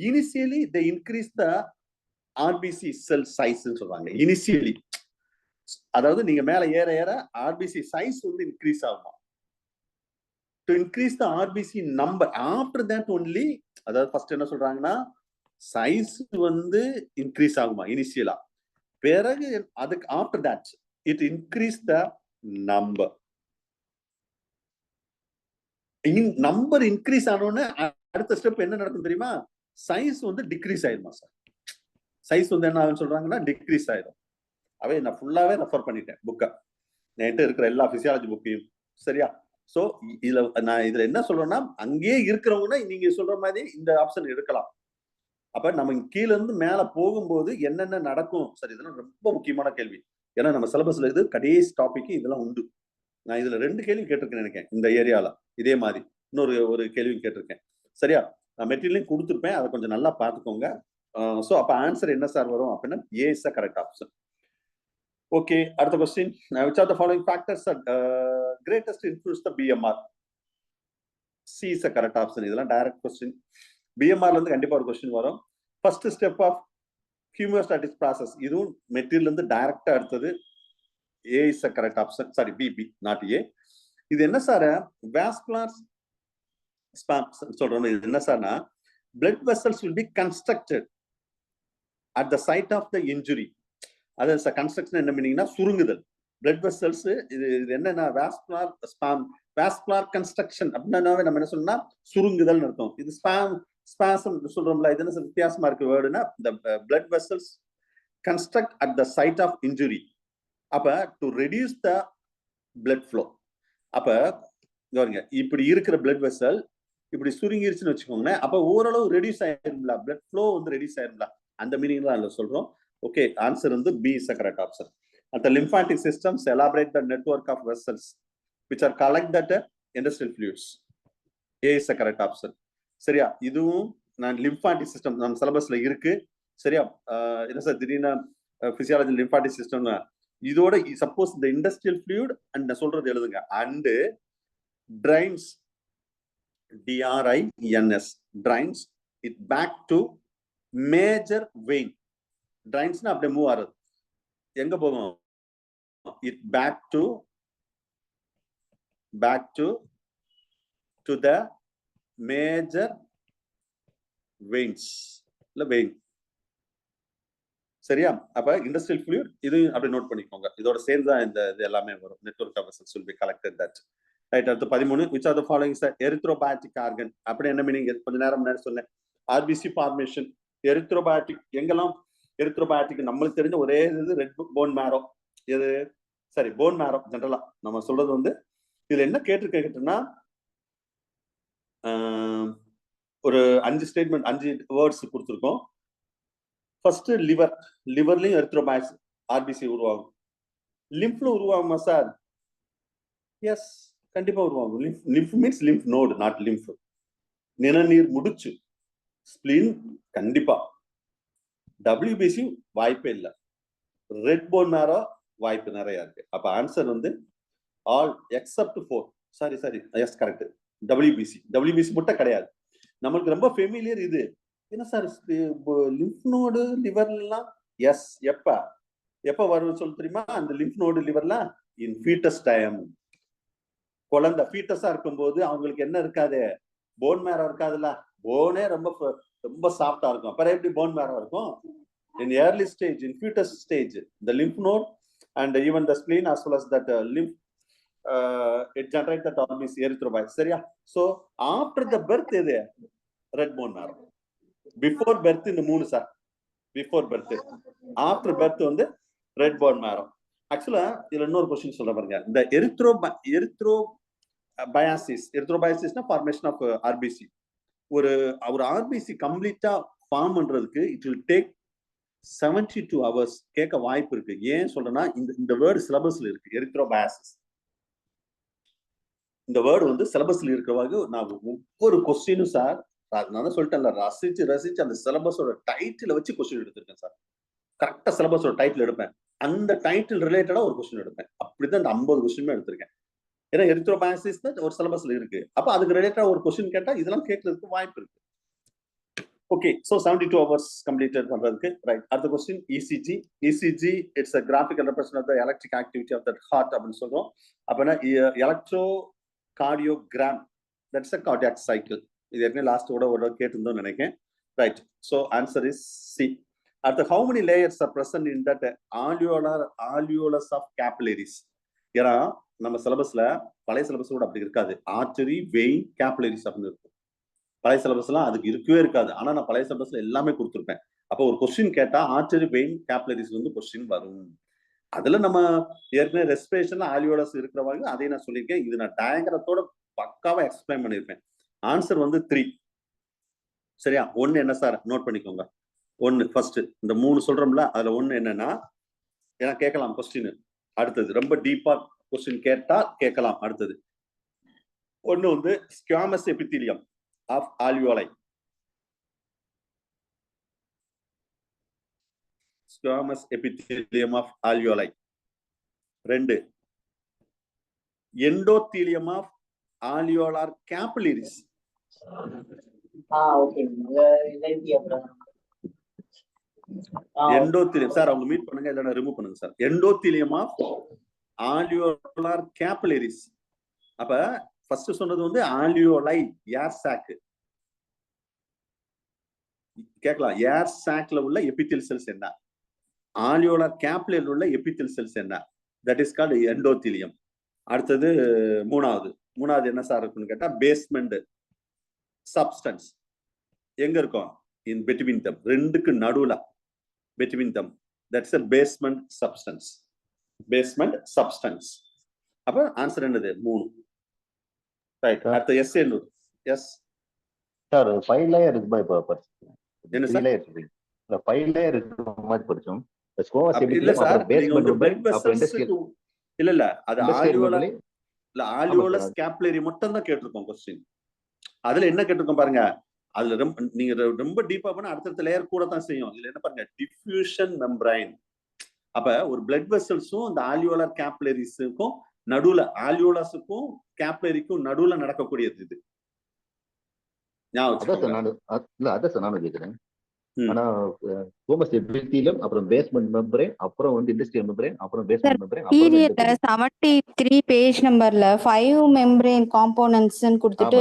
initially they increase the RBC cell size சொல்றாங்க. இனிஷியலி, அதாவது நீங்க மேல ஏற ஏற ஆர்பிசி சைஸ் வந்து இன்க்ரீஸ் ஆகுமா. To increase the RBC number after that only, அதாவது ஃபர்ஸ்ட் என்ன சொல்றாங்கன்னா, சைஸ் வந்து இன்க்ரீஸ் ஆகுமா இனிஷியலா, பிறகு அதுக்கு after that it increase the number. Number increase ஆனோன்னு அடுத்த ஸ்டெப் என்ன நடக்கும் தெரியுமா? சைஸ் வந்து டிக்ரீஸ் ஆயிடுமா சார்? சைஸ் வந்து என்ன ஆகுன்னு சொல்றாங்கன்னா, டிக்ரீஸ் ஆயிடும். அவை நான் ஃபுல்லாவே ரெஃபர் பண்ணிட்டேன் புக்கை, என்கிட்ட இருக்கிற எல்லா பிசியாலஜி புக்கையும், சரியா. சோ இதுல என்ன சொல்றேன்னா, அங்கேயே இருக்கிறவங்கன்னா நீங்க சொல்ற மாதிரி இந்த ஆப்ஷன் எடுக்கலாம். அப்ப நம்ம கீழ இருந்து மேல போகும்போது என்னென்ன நடக்கும் சார்? இதெல்லாம் ரொம்ப முக்கியமான கேள்வி. ஏன்னா நம்ம சிலபஸ்ல இது கடைசி டாபிக் இதெல்லாம் உண்டு. நான் இதுல 2 கேள்வி கேட்டிருக்கேன் நினைக்கிறேன் இந்த ஏரியால. இதே மாதிரி ஒரு கேள்வி கேட்டிருக்கேன், சரியா. நான் மெட்டீரியலையும் கொடுத்துருப்பேன், அதை கொஞ்சம் நல்லா பார்த்துக்கோங்க. ஸோ அப்ப ஆன்சர் என்ன சார் வரும் அப்படின்னா, A is the correct option. Okay, அடுத்த question. which are the following factors that greatest influence the BMR? C is the correct option. இதெல்லாம் டைரக்ட் கொஸ்டின். BMR ல இருந்து கண்டிப்பா ஒரு கொஸ்டின் வரும். ஃபர்ஸ்ட் ஸ்டெப் ஆஃப் ஹியூமோஸ்டாட்டிக் ப்ராசஸ், இதுவும் மெட்டீரியல் இருந்து டைரக்டா எடுத்தது. A is the correct option. Sorry, B, not A. இது என்ன சார்? வாஸ்குலர் ஸ்பாம்ஸ் சொல்றோம். இது என்ன சார்னா, blood vessels will be constructed at the site of the injury. அது கன்ஸ்ட்ரக்ஷன் என்ன மீனிங்னா, சுருங்குதல். blood vessels இது என்னன்னா, வாஸ்குலர் கன்ஸ்ட்ரக்ஷன் அப்படின்னாவே நம்ம என்ன சொல்லணும்னா சுருங்குதல் அர்த்தம். இது ஸ்பாசம் சொல்றோம்ல, இது என்ன வித்தியாசமா இருக்கு வேர்டுனா, the blood vessels construct at the site of injury. அப்ப to reduce the blood flow. அப்ப பாருங்க, இப்படி இருக்கிற blood vessel இப்படி சுருங்கிருச்சுன்னு வச்சுக்கோங்க, அப்ப ஓரளவு ரெடியூஸ் ஆயிரும்ல, blood flow வந்து ரெடியூஸ் ஆயிரும்ல, அந்த மீனிங் தான் சொல்றோம். ஓகே, ஆன்சர் வந்து B is the correct option. And the lymphatic systems elaborate the network of vessels which are collected interstitial fluids. A is the correct option. சரியா? இதுவும் நான் lymphatic system நம்ம சிலபஸ்ல இருக்கு. சரியா? என்ன சார் திடீர்னு physiology lymphatic system, இதோட சப்போஸ் இந்த industrial fluid and சொல்றது எழுதுங்க, and drains, DRINS, drains it back to major vein. drains na அப்படியே மூவ் ஆகுது, எங்க போகும்? it back to the major veins, இல்ல vein. சரியா? அப்ப இண்டஸ்ட்ரியல் ஃப்ளூயிட் இது அப்படி நோட் பண்ணிக்கோங்க, இதோட சேர்ந்து தான் இந்த இது எல்லாமே வரும். Network of vessels will be collected that. Right. அடுத்து 13, which are the following is erythropoietic organ. அப்படி என்ன மீனிங்? கொஞ்ச நேரம் சொன்னேன், ஆர்பிசி ஃபார்மேஷன். எரித்ரோபாட்டிக் எங்கெல்லாம்? எரித்ரோபாட்டிக் நம்மளுக்கு தெரிஞ்ச ஒரே இது ரெட் போன் மேரோ. எது? சரி, போன் மேரோ. ஜென்ரலா நம்ம சொல்றது வந்து இதுல என்ன கேட்டிருக்கேன்னா, ஒரு 5 ஸ்டேட்மெண்ட் 5 வேர்ட்ஸ் கொடுத்துருக்கோம். ஃபர்ஸ்ட் லிவர், லிவர்லயும் எரித்ரோபாய்ட்ஸ் ஆர்பிசி உருவாகும். லிம்ப்ல உருவாகுமா சார்? எஸ், கண்டிப்பா உருவாகும். Lymph means lymph node, not lymph. நிணநீர் முடிச்சு, ஸ்பிளின் கண்டிப்பா. WBC வாய்ப்பே இல்லை. ரெட் போன் மேரோ வாய்ப்பு நிறைய இருக்கு. அப்ப ஆன்சர் வந்து all accept 4. Sorry, yes correct. WBC மட்டும் கிடையாது. நம்மளுக்கு ரொம்ப ஃபெமிலியர் இது. என்ன சார் லிம்ப் நோடு லிவர்லாம்? எஸ். எப்ப வரும்னு சொல்ல தெரியுமா? அந்த லிம்ப் நோடு லிவர்லாம் இன் ஃபீட்டஸ் டைம். குழந்தை ஃபீட்டஸா இருக்கும்போது அவங்களுக்கு என்ன இருக்காது? போன் மேரோ இருக்காதுல்ல. போனே ரொம்ப சாஃப்டா இருக்கும். அப்புறம் எப்படி போன் மேரோ இருக்கும்? in early stage, in fetus stage, the lymph node and even the spleen as well as that lymph, it generates that RBC, erythropoiesis. சரியா? So after the birth இது red bone marrow. Before birth இந்த 3 sir. Before birth, after birth வந்து red bone marrow. ஆக்சுவலா இதுல இன்னொரு question சொல்ற பாருங்க. இந்த எரித்ரோபயாசிஸ்னா ஃபார்மேஷன் ஆஃப் RBC. ஒரு RBC கம்ப்ளீட்டா ஃபார்ம் பண்றதுக்கு இட் வில் டேக் 72 hours கேட்க வாய்ப்பு இருக்கு. ஏன் சொல்றேன்னா, இந்த வேர்டு சிலபஸ்ல இருக்கு. எரித்ரோபயாசிஸ் இந்த வேர்டு வந்து சிலபஸ்ல இருக்கிறவாங்க. நான் ஒவ்வொரு கொஸ்டினும் சார், நான் சொல்லிட்டேன்ல, ரசிச்சு அந்த சிலபஸோட டைட்டில் வச்சு கொஸ்டின் எடுத்திருக்கேன் சார். கரெக்டா சிலபஸோட டைட்டில் எடுப்பேன், அந்த டைட்டில் ரிலேட்டடா ஒரு கொஸ்டின் எடுப்பேன். அப்படிதான் அந்த 50 கொஸ்டினுமே எடுத்திருக்கேன். ஏன்னா எரித்ரோபயாசிஸ் ஒரு சிலபஸ்ல இருக்கு. அப்ப அதுக்கு ரிலேட்டடா ஒரு கொஸ்டின் கேட்டா இதெல்லாம் கேட்கறதுக்கு வாய்ப்பு இருக்கு. Okay, so 72 hours completed பண்றதுக்கு. ரைட். அடுத்த question ECG. It's a graphical representation of the electric activity of the heart அப்படின்னு சொல்றோம். அப்பனா electrocardiogram, that's a cardiac cycle. இது ஏற்கனவே லாஸ்ட் ஒரு கேட்டிருந்தோம்னு நினைக்கிறேன். Right. So answer is C. அடுத்து how many layers are present in that alveolus of capillaries? ஏன்னா நம்ம சிலபஸ்ல பழைய சிலபஸ் கூட அப்படி இருக்காது. ஆர்டரி, வெயின், கேபிலரிஸ் அப்படின்னு இருக்கும். பழைய சிலபஸ் எல்லாம் அதுக்கு இருக்கவே இருக்காது. ஆனா நான் பழைய சிலபஸ்ல எல்லாமே கொடுத்துருப்பேன். அப்போ ஒரு கொஸ்டின் கேட்டா ஆர்டரி, வெயின், கேபிலரிஸ் வந்து கொஸ்டின் வரும். அதுல நம்ம ஏற்கனவே ரெஸ்பிரேஷன்ல ஆல்வியோலஸ் இருக்கிறவங்க அதையும் நான் சொல்லியிருக்கேன். இது நான் டயக்ராமத்தோட பக்காவா எக்ஸ்பிளைன் பண்ணியிருப்பேன். ஆன்சர் வந்து 3. சரியா? 1 என்ன சார்? நோட் பண்ணிக்கோங்க. 1 ஃபர்ஸ்ட் இந்த 3 சொல்றோம்ல, அதுல 1 என்னன்னா, ஏன்னா கேட்கலாம் கொஸ்டின். அடுத்தது ரொம்ப டீப்பா கொஸ்டின் கேட்டா கேட்கலாம். அடுத்தது 1 வந்து squamous epithelium of alveoli. Squamous epithelium of alveoli. 2 endothelium of alveolar capillaries. Endothelium sir அவங்க மீட் பண்ணுங்க, இல்லைன்னா ரிமூவ் பண்ணுங்க sir. Endothelium of alveolar capillaries. அப்ப ஃபர்ஸ்ட் சொன்னது வந்து ஆல்வியோலை ஏர் சாக். கேட்கலாம், ஏர் சாக்ல உள்ள எபித்தீலியல் செல்ஸ் என்ன, ஆல்வியோலார் கேபிலரியில் உள்ள எபித்தீலியல் செல்ஸ் என்ன, தட் இஸ் கால்ட் எண்டோத்தீலியம். அடுத்தது மூணாவது என்ன சார் இருக்குன்னு கேட்டா பேஸ்மெண்ட் சப்ஸ்டன்ஸ். எங்க இருக்கும்? இன் between them, ரெண்டுக்கு நடுவுல, between them, that's a basement substance. Basement substance. அப்ப ஆன்சர் என்னது? 3. ரைட். அடுத்த எஸ் என்ன? எஸ் சார் 5 லேயர் இருக்கு இப்போ என்ன 3 சார்? லேயர் இருக்கு. இல்ல 5 லேயர் இருக்கு மாதிரி படிச்சோம். ஸ்கோவா அப்படி இல்ல செபிட்டிலம் சார், அப்புறம் நீங்க வந்து பேஸ்மெண்ட் blood மெம்பரேன் அப்புறம் இண்டஸ்ட்ரியல் vessels இல்ல அது ஆல்வியோலா மெம்பரேன். இல்ல ஆல்வியோலஸ் கேப்லரி மட்டும் தான் கேட்டிருக்கோம் கொஸ்டின். அதுல என்ன கேட்டிருக்கோம் பாருங்க, அதுல நீங்க ரொம்ப டீப்பா போனா அடுத்தடுத்த லேயர் கூட தான் செய்யும். இதுல என்ன பாருங்க, டிஃப்யூஷன் மெம்பரைன். அப்ப ஒரு பிளட் வெசல்ஸும் இந்த ஆல்வியோலர் கேப்லரிஸுக்கும் நடுவுல, ஆல்வியோலஸுக்கும் கேப்லரிக்கும் நடுவுல நடக்கக்கூடியது இது. அதான் சார் நானும் கேட்கிறேன். ஆனா ஸ்கோவா செபிட்டிலம் அப்புறம் பேஸ்மெண்ட் மெம்பரேன் அப்புறம் வந்து இண்டஸ்ட்ரியல் மெம்பரேன் அப்புறம் பேஸ்மெண்ட் மெம்பரேன் அப்புறம் பீரியட்ல 73 பேஜ் நம்பர்ல 5 மெம்பரேன் காம்போனன்ட்ஸ் கொடுத்துட்டு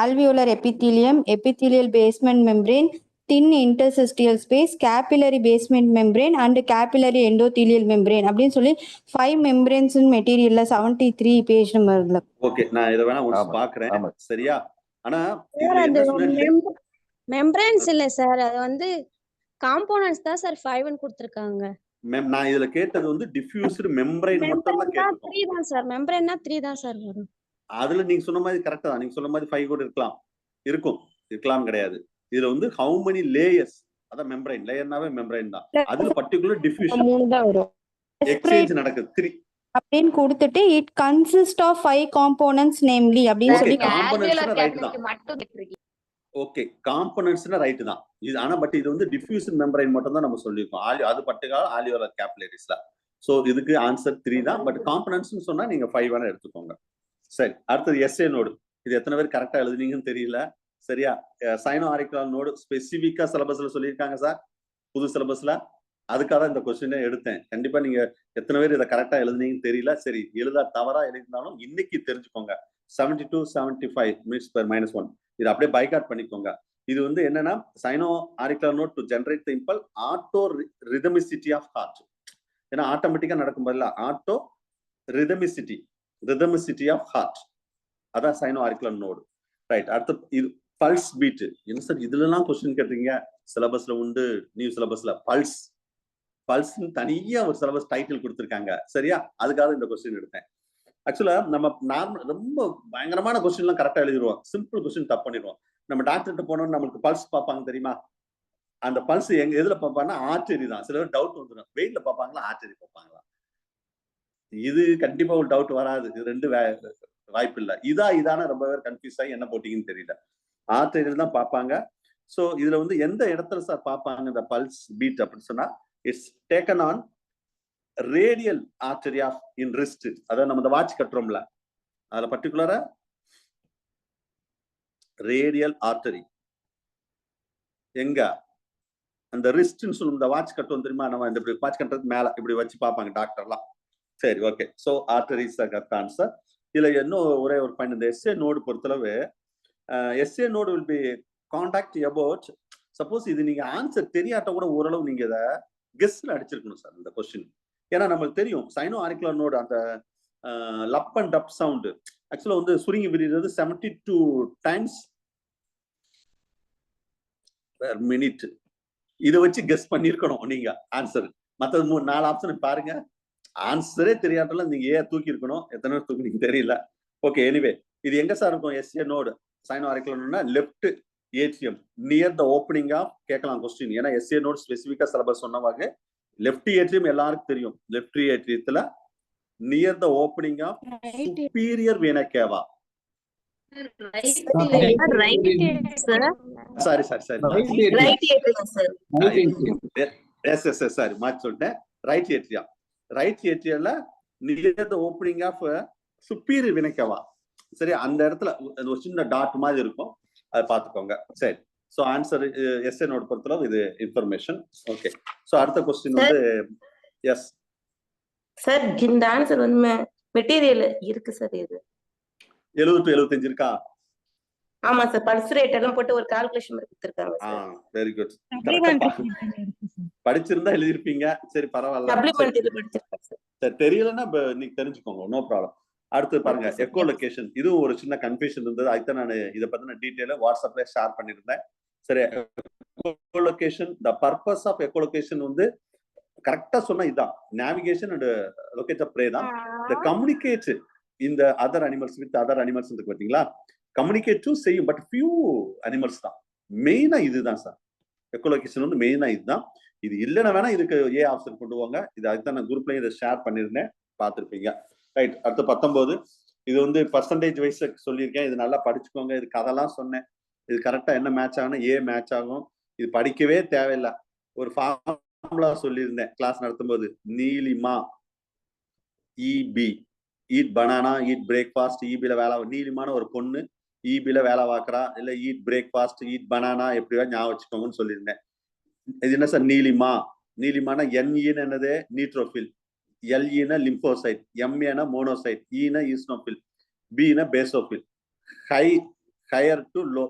alveolar epithelium, epithelial basement membrane, thin interstitial space, capillary basement membrane and capillary endothelial membrane அப்படின்னு சொல்லி 5 மெம்பரேன்ஸ் மெட்டீரியல்ல 73 பேஜ் நம்பர்ல. ஓகே, நான் இத வேணா ஒன்ஸ் பாக்குறேன். சரியா? ஆனா சார் அது மெம்பரேன்ஸ் இல்ல சார், அது வந்து காம்போனன்ட்ஸ் தான் சார் 5 ன்னு கொடுத்திருக்காங்க. நான் இதுல கேட்டது வந்து டிஃப்யூஸ்ட் மெம்பரைன் மட்டும் தான் கேட்டிருக்கோம். 3 தான் சார், மெம்பரேன்னா 3 தான் சார் வரும். அதுல நீங்க சொன்ன மாதிரி கரெக்டா தான், நீங்க சொன்ன மாதிரி 5 கூட இருக்கலாம் கிடையாது. இதுல வந்து how many layers, அத மெம்பரைன், லேயர்னாவே மெம்பரைன் தான். அதுல பர்టిక్యులர் டிஃப்யூஷன் 3 தான் வரும். எக்ஸ்சேஞ்ச் நடக்குது 3 அப்படின்னு கொடுத்துட்டு it consist of 5 components namely அப்படின்னு சொல்லி காம்போனன்ட்ஸ்னா ரைட் தான். ஓகே, காம்போனன்ட்ஸ்னா ரைட் தான் இது. ஆனா பட் இது வந்து டிஃப்யூஷன் மெம்பரைன் மட்டும் தான் நம்ம சொல்லியிருக்கோம். அது பர்టిక్యులர் ஆல்வியோலர் கேப்லரிஸ்ல. சோ இதுக்கு ஆன்சர் 3 தான். பட் காம்போனன்ட்ஸ்னு சொன்னா நீங்க 5 வேணா எடுத்துக்கோங்க. சரி, அடுத்தது எஸ்ஏ நோடு. இது எத்தனை பேர் கரெக்டா எழுதுனீங்கன்னு தெரியல. சரியா? சைனோ ஆரிக்குலர் நோடு ஸ்பெசிபிக்கா சிலபஸ்ல சொல்லியிருக்காங்க சார், புது சிலபஸ்ல. அதுக்காக தான் இந்த கொஸ்டினே எடுத்தேன். கண்டிப்பா நீங்க எத்தனை பேர் இதை கரெக்டா எழுதுனீங்கன்னு தெரியல. சரி, தவறா எழுதினாலும் இன்னைக்கு தெரிஞ்சுக்கோங்க. 72 75 மினிட்ஸ் per -1 இது அப்படியே பைகாட் பண்ணிக்கோங்க. இது வந்து என்னன்னா, sino auricular node to generate the impulse auto rhythmicity of heart. ஏன்னா ஆட்டோமேட்டிக்கா நடக்கும் பதிலா ஆட்டோ ரிதமிசிட்டி ஆஃப் ஹார்ட், அதான் சைனோ ஆரிக்குலர் நோடு. ரைட். அடுத்து இது பல்ஸ் பீட். என்ன சார் இதுல எல்லாம் கொஸ்டின் கேட்டீங்க? சிலபஸ்ல உண்டு, நியூ சிலபஸ்ல பல்ஸ் தனியா ஒரு சிலபஸ் டைட்டில் கொடுத்திருக்காங்க. சரியா? அதுக்காக இந்த கொஸ்டின் எடுத்தேன். ஆக்சுவலா நம்ம ரொம்ப பயங்கரமான கொஸ்டின் எல்லாம் கரெக்டா எழுதிடுவோம், சிம்பிள் கொஸ்டின் தப்பு பண்ணிடுவோம். நம்ம டாக்டர்கிட்ட போனோம், நம்மளுக்கு பல்ஸ் பார்ப்பாங்க தெரியுமா? அந்த பல்ஸ் எதுல பார்ப்பாங்கன்னா ஆர்டரி தான். சில பேர் டவுட் வந்துடும், வெயிட்ல பார்ப்பாங்களா ஆர்டரி பார்ப்பாங்களா? இது கண்டிப்பா ஒரு டவுட் வராது. இது ரெண்டு வாய்ப்பு இல்ல. இதான ரொம்ப பேர் கன்ஃபியூஸ் ஆகி என்ன போட்டீங்கன்னு தெரியல. ஆர்டரியில் தான் பார்ப்பாங்க. சோ இதுல வந்து எந்த இடத்துல சார் பார்ப்பாங்க இந்த பல்ஸ் பீட் அப்படின்னு சொன்னா, it's taken on radial artery of in wrist. அதாவது நம்ம இந்த வாட்ச் கட்டுறோம்ல, அதுல பர்டிகுலரா ரேடியல் ஆர்டரி எங்க அந்த ரிஸ்ட்னு சொல்லும். இந்த வாட்ச் கட்டுவோம் தெரியுமா, நம்ம இந்த வாட்ச் கட்டுறதுக்கு மேல இப்படி வச்சு பார்ப்பாங்க டாக்டர்லாம். சரி, okay. So arteries correct answer. இதுல இன்னும் ஒரே ஒரு பாயிண்ட், இந்த எஸ்ஏ நோடு பொறுத்தளவு SA node will be contact about, suppose இது நீங்க ஆன்சர் தெரியாட்ட கூட ஓரளவு நீங்க இதை கெஸ்ட்ல அடிச்சிருக்கணும் சார் இந்த கொஸ்டின். ஏன்னா நம்மளுக்கு தெரியும் சைனோ ஆரிக்குலர் நோடு அந்த லப் அண்ட் டப் சவுண்ட் ஆக்சுவலா வந்து சுருங்கி விரிகிறது 72 times per minute. இதை வச்சு கெஸ் பண்ணிருக்கணும் நீங்க ஆன்சர். மற்றது 4 ஆப்ஷன் பாருங்க, ஆன்சரே தெரியாதல நீங்க ஏன் தூக்கி இருக்கணும், எத்தனை பேர் தூக்கி தெரியல. ஓகே, எனிவே இது எங்க சார் இருக்கும்? எஸ்ஏ நோடு சைனோ ஆரிக்குலர்னா left atrium near the opening of கேட்கலாம் கொஸ்டின். ஏன்னா எஸ்ஏ நோட் ஸ்பெசிபிக்கா சிலபஸ் சொன்னவாங்க. லெஃப்ட் ஏட்ரியம் எல்லாருக்கும் தெரியும். லெஃப்ட் ஏட்ரியத்துல near the opening of superior vena cava. Sorry மாத்தி சொல்லிட்டேன். ரைட் ஏட்ரியா, ரைட் ஏட்ரியால near the opening of superior vena cava. சரி, அந்த இடத்துல ஒரு சின்ன டாட் மாதிரி இருக்கும், அதை பார்த்துக்கோங்க. சரி, சோ ஆன்சர் எஸ்ஏ நோட் பொறுத்தளவு இது இன்ஃபர்மேஷன். ஓகே, சோ அடுத்த क्वेश्चन வந்து எஸ் சார், இந்த ஆன்சர் வந்து மெட்டீரியல் இருக்கு சார். இது 70 to 75 இருக்கா? ஆமா சார், பல்ஸ் ரேட் எல்லாம் போட்டு ஒரு கால்குலேஷன் கொடுத்திருக்காங்க சார். Very good. படிச்சிருந்தா எழுதிருப்பீங்க. சரி, பரவாயில்ல. சப்ளிமெண்டரி படிச்சிருக்கேன் சார். சரி, தெரியலன்னா நீங்க தெரிஞ்சுக்கோங்க, நோ ப்ராப்ளம். அடுத்து பாருங்க, எக்கோ லொகேஷன். இதுவும் ஒரு சின்ன கன்ஃபியூஷன் இருந்தது. அதுதான் நான் இதை பத்தின டீட்டெயில வாட்ஸ்அப்ல ஷேர் பண்ணிருந்தேன். சரி, echolocation, the purpose of echolocation வந்து கரெக்டா சொன்னா இதான், navigation and locate of prey தான். the communicate இந்த other animals with other animals இருக்கு பாத்தீங்களா, கம்யூனிகேட்டும் செய்யும், பட் ஃபியூ அனிமல்ஸ் தான். மெயினா இதுதான் சார், எக்கோலொகேஷன் வந்து மெயினா இதுதான். இது இல்லைன்னா வேணா இதுக்கு ஏ ஆப்ஷன் கொண்டு வாங்க. இது அதுதான் நான் குரூப்லயும் இதை ஷேர் பண்ணிருந்தேன், பார்த்துருப்பீங்க. ரைட், அடுத்து 19. இது வந்து பர்சன்டேஜ் வைஸ் சொல்லியிருக்கேன், இது நல்லா படிச்சுக்கோங்க. இது கதெல்லாம் சொன்னேன், இது கரெக்டா என்ன மேட்ச் ஆகணும், ஏ மேட்ச் ஆகும். இது படிக்கவே தேவையில்லை. ஒரு ஃபார்முலா சொல்லியிருந்தேன் கிளாஸ் நடத்தும் போது, நீலிமா இபி, ஈட் பனானா, ஈட் பிரேக்ஃபாஸ்ட், இபில வேலை, நீலிமான ஒரு பொண்ணு இபில வேலை பார்க்கறா, இல்ல ஈட் பிரேக்ஃபாஸ்ட், ஈட் பனானா, எப்படியா ஞாபகம் வச்சுக்கோங்கன்னு சொல்லியிருந்தேன். இது என்ன சார் நீலிமா? நீலிமான என்இன்னு என்னது, நியூட்ரோஃபில், எல்இனா லிம்போசைட், எம்ஏனா மோனோசைட், ஈனா eosinophil, Bina பேசோஃபில். Higher to low,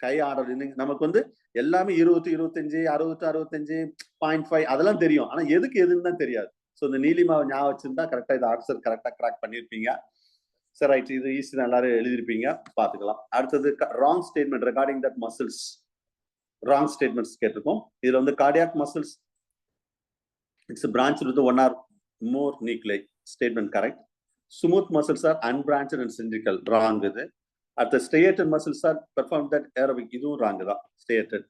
high order. நமக்கு வந்து எல்லாமே 20, 25, 60, 65, 0.5 அதெல்லாம் தெரியும், ஆனா எதுக்கு எதுன்னு தான் தெரியாது. ஸோ இந்த நீலிமாவை ஞாபகம் வச்சிருந்தா கரெக்டா இது ஆன்சர் கரெக்டா கிராக் பண்ணிருப்பீங்க. சரி, ரைட், இது ஈஸி தான், எல்லாரும் எழுதிருப்பீங்க, பாத்துக்கலாம். அடுத்தது wrong statement regarding that muscles. Wrong statements கேட்டிருக்கோம். இதுல வந்து cardiac muscles it's branch with 1 or more nuclei, statement correct. Smooth muscles are unbranched and cylindrical, wrong இது. அடுத்த striated muscles are perform that aerobic, இதுவும் ராங் தான், striated.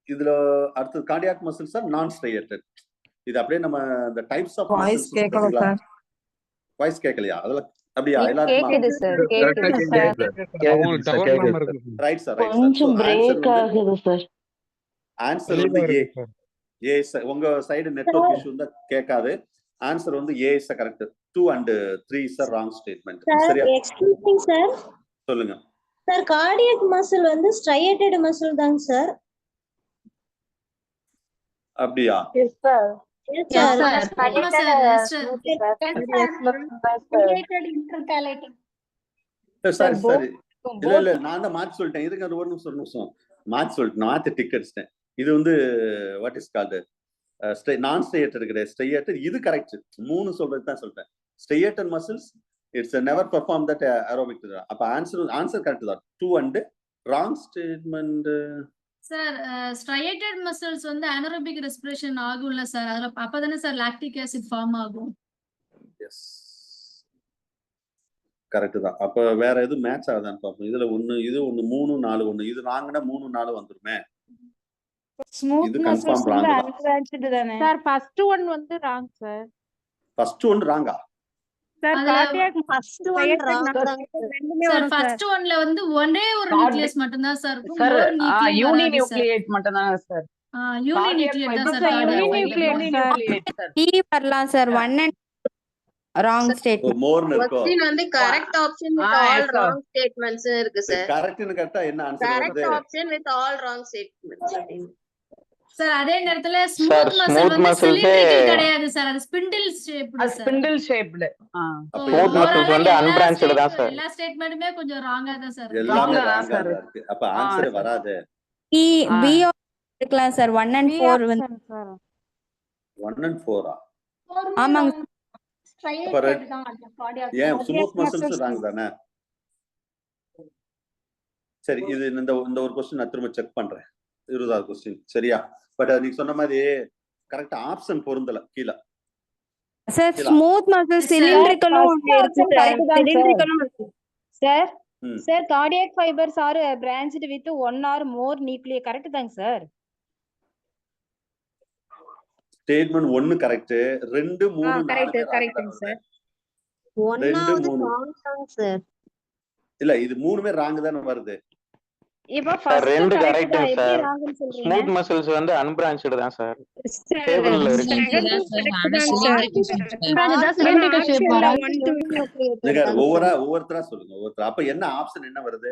இதுல அடுத்தது cardiac muscles R நான் ஸ்ட்ரையேட்டட். இது அப்படியே நம்ம இந்த டைப்ஸ் ஆஃப் வாய்ஸ் கேட்கல சார். வாய்ஸ் கேட்கலையா? அதெல்லாம் அப்படியா எல்லாருக்கும்? கேக்குது சார், கேக்குது சார். ரைட் சார், கொஞ்சம் பிரேக் ஆகுது சார். ஆன்சர் வந்து ஏ. உங்க சைடு நெட்வொர்க் இஷ்யூ தான் கேட்காது. ஆன்சர் வந்து A is correct. 2 and 3 is a wrong statement. சரியா? Excuse me sir. சொல்லுங்க சார், கார்டியாக் மசில் வந்து ஸ்ட்ரையேட்டட் மசில் தாங்க சார். அப்படியா? Yes sir. Yes sir. சரி சரி, இல்ல நான் தான் மாத்தி சொல்லிட்டேன். இதுக்கு ஒரு நிமிஷம் மாத்தி சொல்லிட்டேன், நான் மாத்தி டிக் அடிச்சிட்டேன். இது வந்து வாட் இஸ் கால்டு நான் ஸ்ட்ரையேட்டட் கிடையாது, ஸ்ட்ரையேட்டட். இது கரெக்ட், 3 சொல்றது தான் சொல்லிட்டேன். Striated muscles it's never perform that aerobic. அப்ப ஆன்சர் கரெக்ட் தான். 2 and wrong statement sir. Striated muscles வந்து அனரோபிக் ரெஸ்பிரேஷன் ஆகும்ல சார், அதுல அப்பதானே சார் லாக்டிக் ஆசிட் ஃபார்ம் ஆகும். எஸ், கரெக்ட் தான். அப்ப வேற எது மேட்ச் ஆகுதான்னு பார்ப்போம். இதுல 1, இது 1, 3, 4, 1. இது ராங்னா 3, 4 வந்துருமே. ஸ்மூத் மசில்ஸ் வந்து அன்பிரான்ச்டு தானே சார். ஃபர்ஸ்ட் ஒன் வந்து ராங் சார். ஃபர்ஸ்ட் ஒன் ராங்கா sir? Cardiac first one wrong ரெண்டுமே சார். வரும் சார். ஃபர்ஸ்ட் ஒன்ல வந்து ஒரே ஒரு நியூக்ளியஸ் மட்டும் தான் சார் இருக்கும். சார் ஒரு நியூக்ளியஸ் யூனி நியூக்ளியேட் மட்டும் தான் சார். யூனி நியூக்ளியேட் தான் sir. Uni nucleate sir. D வரலாம் sir. 1 and wrong statement. More இருக்கோ. क्वेश्चन வந்து correct option with all wrong statements இருக்கு சார். கரெக்ட்னு கேட்டா என்ன ஆன்சர் வருது? Correct option with all wrong statements. Sir அதே நேரத்துல ஸ்மூத் மசில் வந்து சிலிண்ட்ரிக்கல் கிடையாது சார், அது spindle shaped sir. Spindle shaped. Smooth muscles வந்து அன்பிரான்ச்டு தான் சார். எல்லா ஸ்டேட்மென்ட்டுமே கொஞ்சம் ராங்கா தான் சார். எல்லாமே ராங்கா இருக்கு. அப்ப ஆன்சர் வராது. பி இருக்கலாம் சார். 1 and 4 வந்து 1 and 4 ஆ? ஆமாங்க. ஸ்ட்ரையேட்டட் தான் அந்த கார்டியாக். ஏன் ஸ்மூத் மசில்ஸ் ராங் தானே? சரி, இது இந்த ஒரு क्वेश्चन நான் திரும்ப செக் பண்றேன். 20வது क्वेश्चन சரியா? பட் நீங்க சொன்ன மாதிரி கரெக்ட் ஆப்ஷன் பொருந்தல கீழ சார். ஸ்மூத் மசில் சிலிண்ட்ரிக்கலும் இருக்கு சார். சிலிண்ட்ரிக்கலும் இருக்கு sir. Sir cardiac fibres are branched with 1 or more nuclei, correct தாங்க சார். ஸ்டேட்மெண்ட் 1 கரெக்ட், 2, 3, 4 கரெக்ட்ங்க சார். 1 wrong sir. இல்ல இது 3மே ராங் தான வருது. இப்போ ஃபர்ஸ்ட் 2 கரெக்ட் கரெக்ட்ங்க எப்படி சார். ராங்னு சொல்றீங்க? ஸ்மூத் மசில்ஸ் வந்து அன்பிரான்ச்டு தான் சார். டேபிள்ல இருக்கு. ஒவ்வொருத்தரா சொல்லுங்க. அப்ப என்ன ஆப்ஷன் என்ன வருது?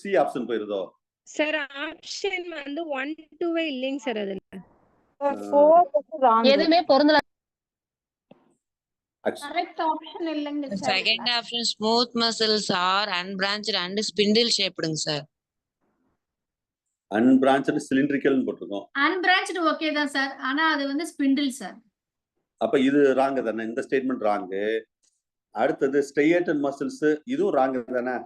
சி ஆப்ஷன் போயிருதோ சார்? ஆப்ஷன் வந்து 1, 2 இல்லைங்க சார். அதுல 4 ராங். எதுமே பொருந்தல. கரெக்ட் ஆப்ஷன் இல்லங்க sir. Second option smooth muscles are unbranched and spindle ஷேப்டுங்க சார். அன்பிரான்ச்டு சிலிண்ட்ரிக்கல்னு போட்டுருக்கோம். அன்பிரான்ச்டு ஓகே தான் சார், ஆனா அது வந்து ஸ்பிண்டில் சார். அப்ப இது ராங் தானே? இந்த ஸ்டேட்மெண்ட் ராங். அடுத்தது ஸ்ட்ரையேட்டட் மசில்ஸ், இதுவும் ராங் தானே?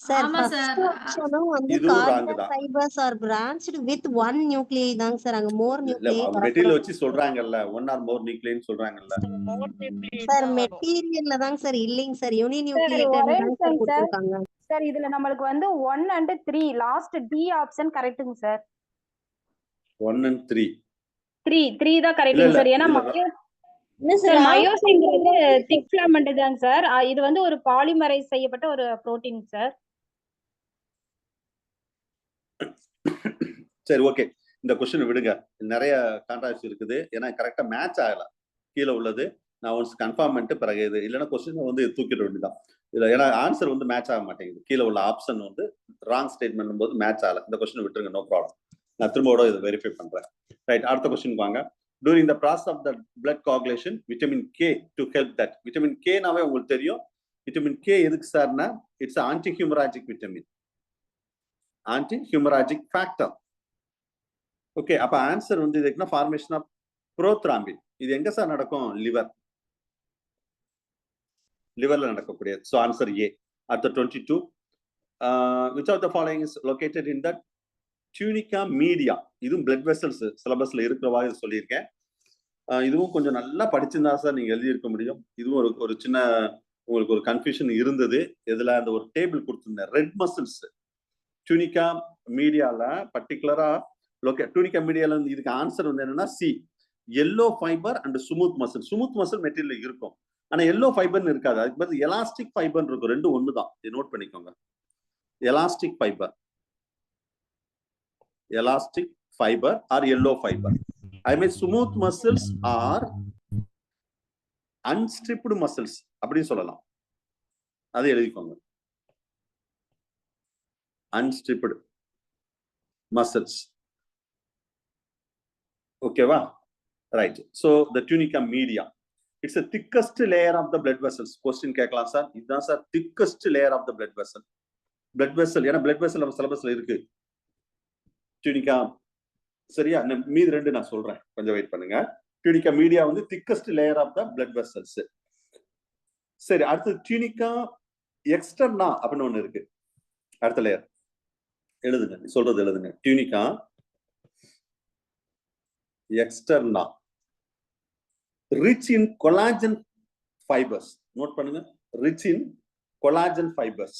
சார் ஆமா ஃபர்ஸ்ட் சார். ஆப்ஷனும் வந்து இதுவும் wrong கார்டியாக் தான். ஃபைபர்ஸ் ஆர் பிரான்ச்டு வித் 1 நியூக்ளியை தாங்க சார் அங்க மோர் இல்ல நியூக்ளியை அவங்க மெட்டீரியல் வச்சு சொல்றாங்கல்ல 1 or more நியூக்ளியன் சொல்றாங்கல்ல. சார் மெட்டீரியல்ல தாங்க சார் இல்லைங்க சார் யூனி சார் நியூக்ளியேட்டட் ஒரே தாங்க நிமிஷம் சார் சார். கொடுத்துருக்காங்க. சார் இதுல நம்மளுக்கு வந்து 1 and 3 லாஸ்ட் டி ஆப்ஷன் கரெக்ட்டுங்க சார். 1 and 3 3 தான் இல்ல கரெக்ட்டுங்க இல்ல சார். ஏன்னா இதுல என்ன சார் சார் மயோசின்ங்கிறது திக் ஃபிலமெண்ட் தாங்க சார். இது வந்து ஒரு பாலிமரைஸ் செய்யப்பட்ட ஒரு புரோட்டீன் சார். சரி ஓகே, இந்த கொஸ்டின் விடுங்க. நிறைய கான்ட்ராக்ட்ஸ் இருக்குது. ஏன்னா கரெக்டா மேட்ச் ஆகல கீழே உள்ளது. நான் ஒன்ஸ் கன்ஃபார்ம் பண்ணிட்டு பிறகு இது இல்லைன்னா கொஸ்டின் வந்து தூக்கிட வேண்டியதான். இல்லை ஏன்னா ஆன்சர் வந்து மேட்ச் ஆக மாட்டேங்குது. கீழே உள்ள ஆப்ஷன் வந்து ராங் ஸ்டேட்மெண்ட் போது மேட்ச் ஆகல. இந்த கொஸ்டின் விட்டுருங்க, நோ ப்ராப்ளம். நான் திரும்ப இதை வெரிஃபை பண்றேன். ரைட், அடுத்த கொஸ்டின் வாங்க. During the process of the blood coagulation, vitamin K to help that. Vitamin K நாவே உங்களுக்கு தெரியும். Vitamin K எதுக்கு சார்னா it's anti-hemorrhagic vitamin, anti-hemorrhagic factor. Okay, அப்ப ஆன்சர் வந்து இதுக்குன்னா ஃபார்மேஷன் ஆஃப் ப்ரோத்ராம்பின். இது எங்க சார் நடக்கும்? லிவர்ல நடக்கக்கூடிய. So answer A. அடுத்த 22. Which of the following is located in the tunica media? இதுவும் பிளட் வெசல்ஸ் சிலபஸ்ல இருக்கிறவா இது சொல்லியிருக்கேன். இதுவும் கொஞ்சம் நல்லா படிச்சிருந்தா சார் நீங்க எழுதியிருக்க முடியும். இதுவும் ஒரு சின்ன உங்களுக்கு ஒரு கன்ஃபியூஷன் இருந்தது. இதுல அந்த ஒரு டேபிள் கொடுத்துருந்தேன். ரெட் மசில்ஸ் tunica மீடியால பர்டிகுலரா tunica மீடியால வந்து இதுக்கு ஆன்சர் வந்து என்னன்னா C, yellow fibre and smooth muscle. Smooth muscle material இருக்கும், ஆனா எல்லோ ஃபைபர்னு இருக்காது. அதுக்கு பதில் எலாஸ்டிக் ஃபைபர் இருக்கும். ரெண்டும் ஒண்ணுதான், இதை நோட் பண்ணிக்கோங்க. Elastic fibre, elastic fiber or yellow fiber. I mean smooth muscles are unstripped muscles அப்படி சொல்லலாம். அதை எழுதிக்கோங்க, unstripped muscles. ஓகேவா? Right. So the tunica media, it's the thickest layer of the blood vessels. Question கேட்கலாம் sir. இதுதான் sir thickest layer of the blood vessel. blood vessel ஏன்னா blood vessel நம்ம சிலபஸ்ல இருக்கு. tunica சரியா? மீதி ரெண்டு நான் சொல்றேன், கொஞ்சம் வெயிட் பண்ணுங்க. tunica media வந்து thickest layer of the blood vessels. சரி, அடுத்து tunica externa அப்படின்னு ஒண்ணு இருக்கு. அடுத்த லேயர் எழுதுங்க, சொல்றது எழுதுங்க. tunica externa rich in collagen fibers. Note பண்ணுங்க, rich in collagen fibers.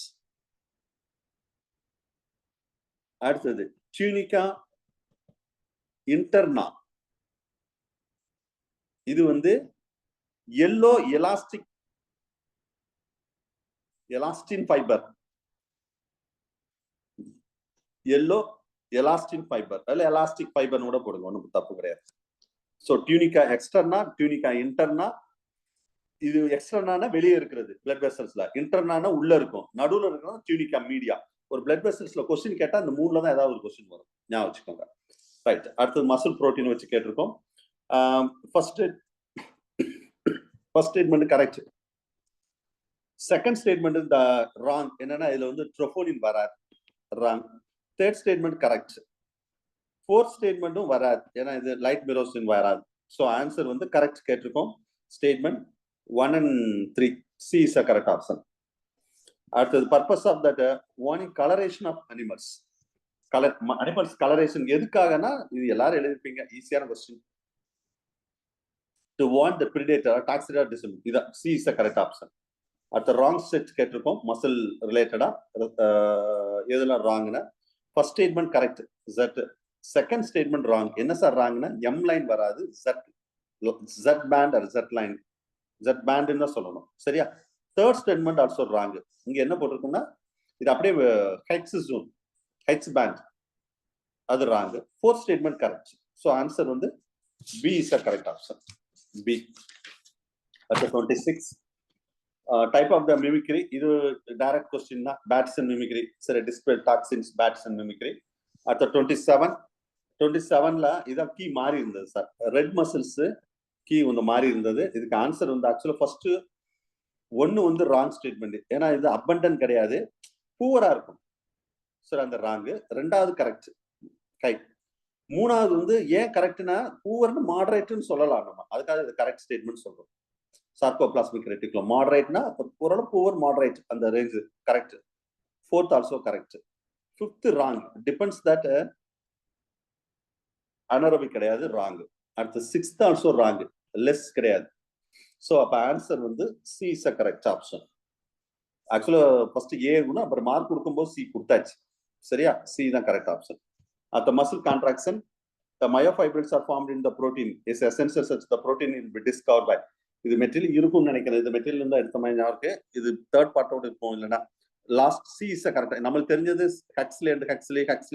அடுத்தது tunica interna. இது வந்து yellow elastin fiber. yellow elastin fiber அல்ல elastic fiber கூட போடுங்க, ஒண்ணும் தப்பு கிடையாது. So tunica externa, tunica interna. இது எக்ஸ்டர்னானா வெளியே இருக்கிறது பிளட் வெசல்ஸ்ல, இன்டர்னானா உள்ள இருக்கும், நடுவுல இருக்கிறது tunica media. ஒரு பிளட் வெசல்ஸ்ல கொஸ்டின் கேட்டா இந்த மூணுல தான் ஏதாவது ஒரு கொஸ்டின் வரும், ஞாபகம் வச்சுக்கோங்க. ரைட், அடுத்து மசில் புரோட்டீன் வச்சு கேட்டிருக்கோம். First statement correct. Second statement wrong. என்னன்னா இதுல வந்து ட்ரோபோனின் வராது, wrong. Third statement correct. Fourth ஸ்டேட்மெண்ட்டும் வராது, ஏன்னா இது லைட் மிரோசின் வராது. ஸோ ஆன்சர் வந்து கரெக்ட் கேட்டிருக்கோம். Statement 1 and 3 C is a correct option. அடுத்தது purpose of that warning coloration of animals. Animals colouration எதுக்காகனா இது எல்லாரும் எழுதிருப்பீங்க, ஈஸியான question. To warn the predator டாக்ஸிடா டிசம். இது C is the correct option. அடுத்த ராங் செட் கேட்டிருக்கோம் மசில் ரிலேட்டடா. எதெல்லாம் ராங்னா first statement correct, Z. Second statement wrong. என்ன சார் ராங்னா எம் லைன் வராது, Z band or Z line, Z பேண்ட்னு தான் சொல்லணும், சரியா? Third statement also wrong. இங்க என்ன போட்டிருக்குன்னா இது அப்படியே ஹெக்ஸ் ஜோன், ஹெக்ஸ் பேண்ட், அது wrong. Fourth statement correct. So answer வந்து B is a correct option, B. அடுத்த 26 டைப் ஆஃப் த மிமிக்ரி. இது டைரக்ட் கொஸ்டின் தான், பேட்ஸ் அண்ட் மிமிக்ரி. சரி, display toxins, Bates and mimicry. அடுத்த 27ல இதான் கீ மாறி இருந்தது சார். ரெட் மசில்ஸ் கீ ஒன்று மாறி இருந்தது. இதுக்கு ஆன்சர் வந்து ஆக்சுவலா ஃபர்ஸ்ட் ஒன்னு வந்து ராங் ஸ்டேட்மெண்ட், ஏன்னா இது அபண்டன் கிடையாது, பூவரா இருக்கும். சார் அந்த ராங்கு. ரெண்டாவது கரெக்ட், கை. மூணாவது வந்து ஏன் கரெக்ட்னா பூவர்னு மாடரேட்னு சொல்லலாம் நம்ம, அதுக்காக இது கரெக்ட் ஸ்டேட்மெண்ட் சொல்றோம். சார்கோபிளாஸ்மிக் ரெட்டிகுலம் மாடரேட்னா ஓரளவு பூவர் மாடரேட் அந்த range correct. Fourth also correct. Fifth wrong. Depends that anaerobic கிடையாது wrong. அடுத்து sixth also wrong. Less கிடையாது. So அப்ப answer வந்து C is a correct option. Actually first A Guna அப்புறம் mark கொடுக்கும்போது C கொடுத்தாச்சு. சரியா? C தான் correct option. At the muscle contraction, the myofibrils are formed in the protein. Is essential such the protein will be discovered by. இது material இருக்கும்னு நினைக்கிறேன். இது material இருந்தா எடுத்த மாதிரி இருக்கு. இது தேர்ட் பார்ட்டோட இருக்கும் இல்லைன்னா லாஸ்ட் சி இஸ் கரெக்ட். நம்மளுக்கு தெரிஞ்சது ஹக்ஸ்லி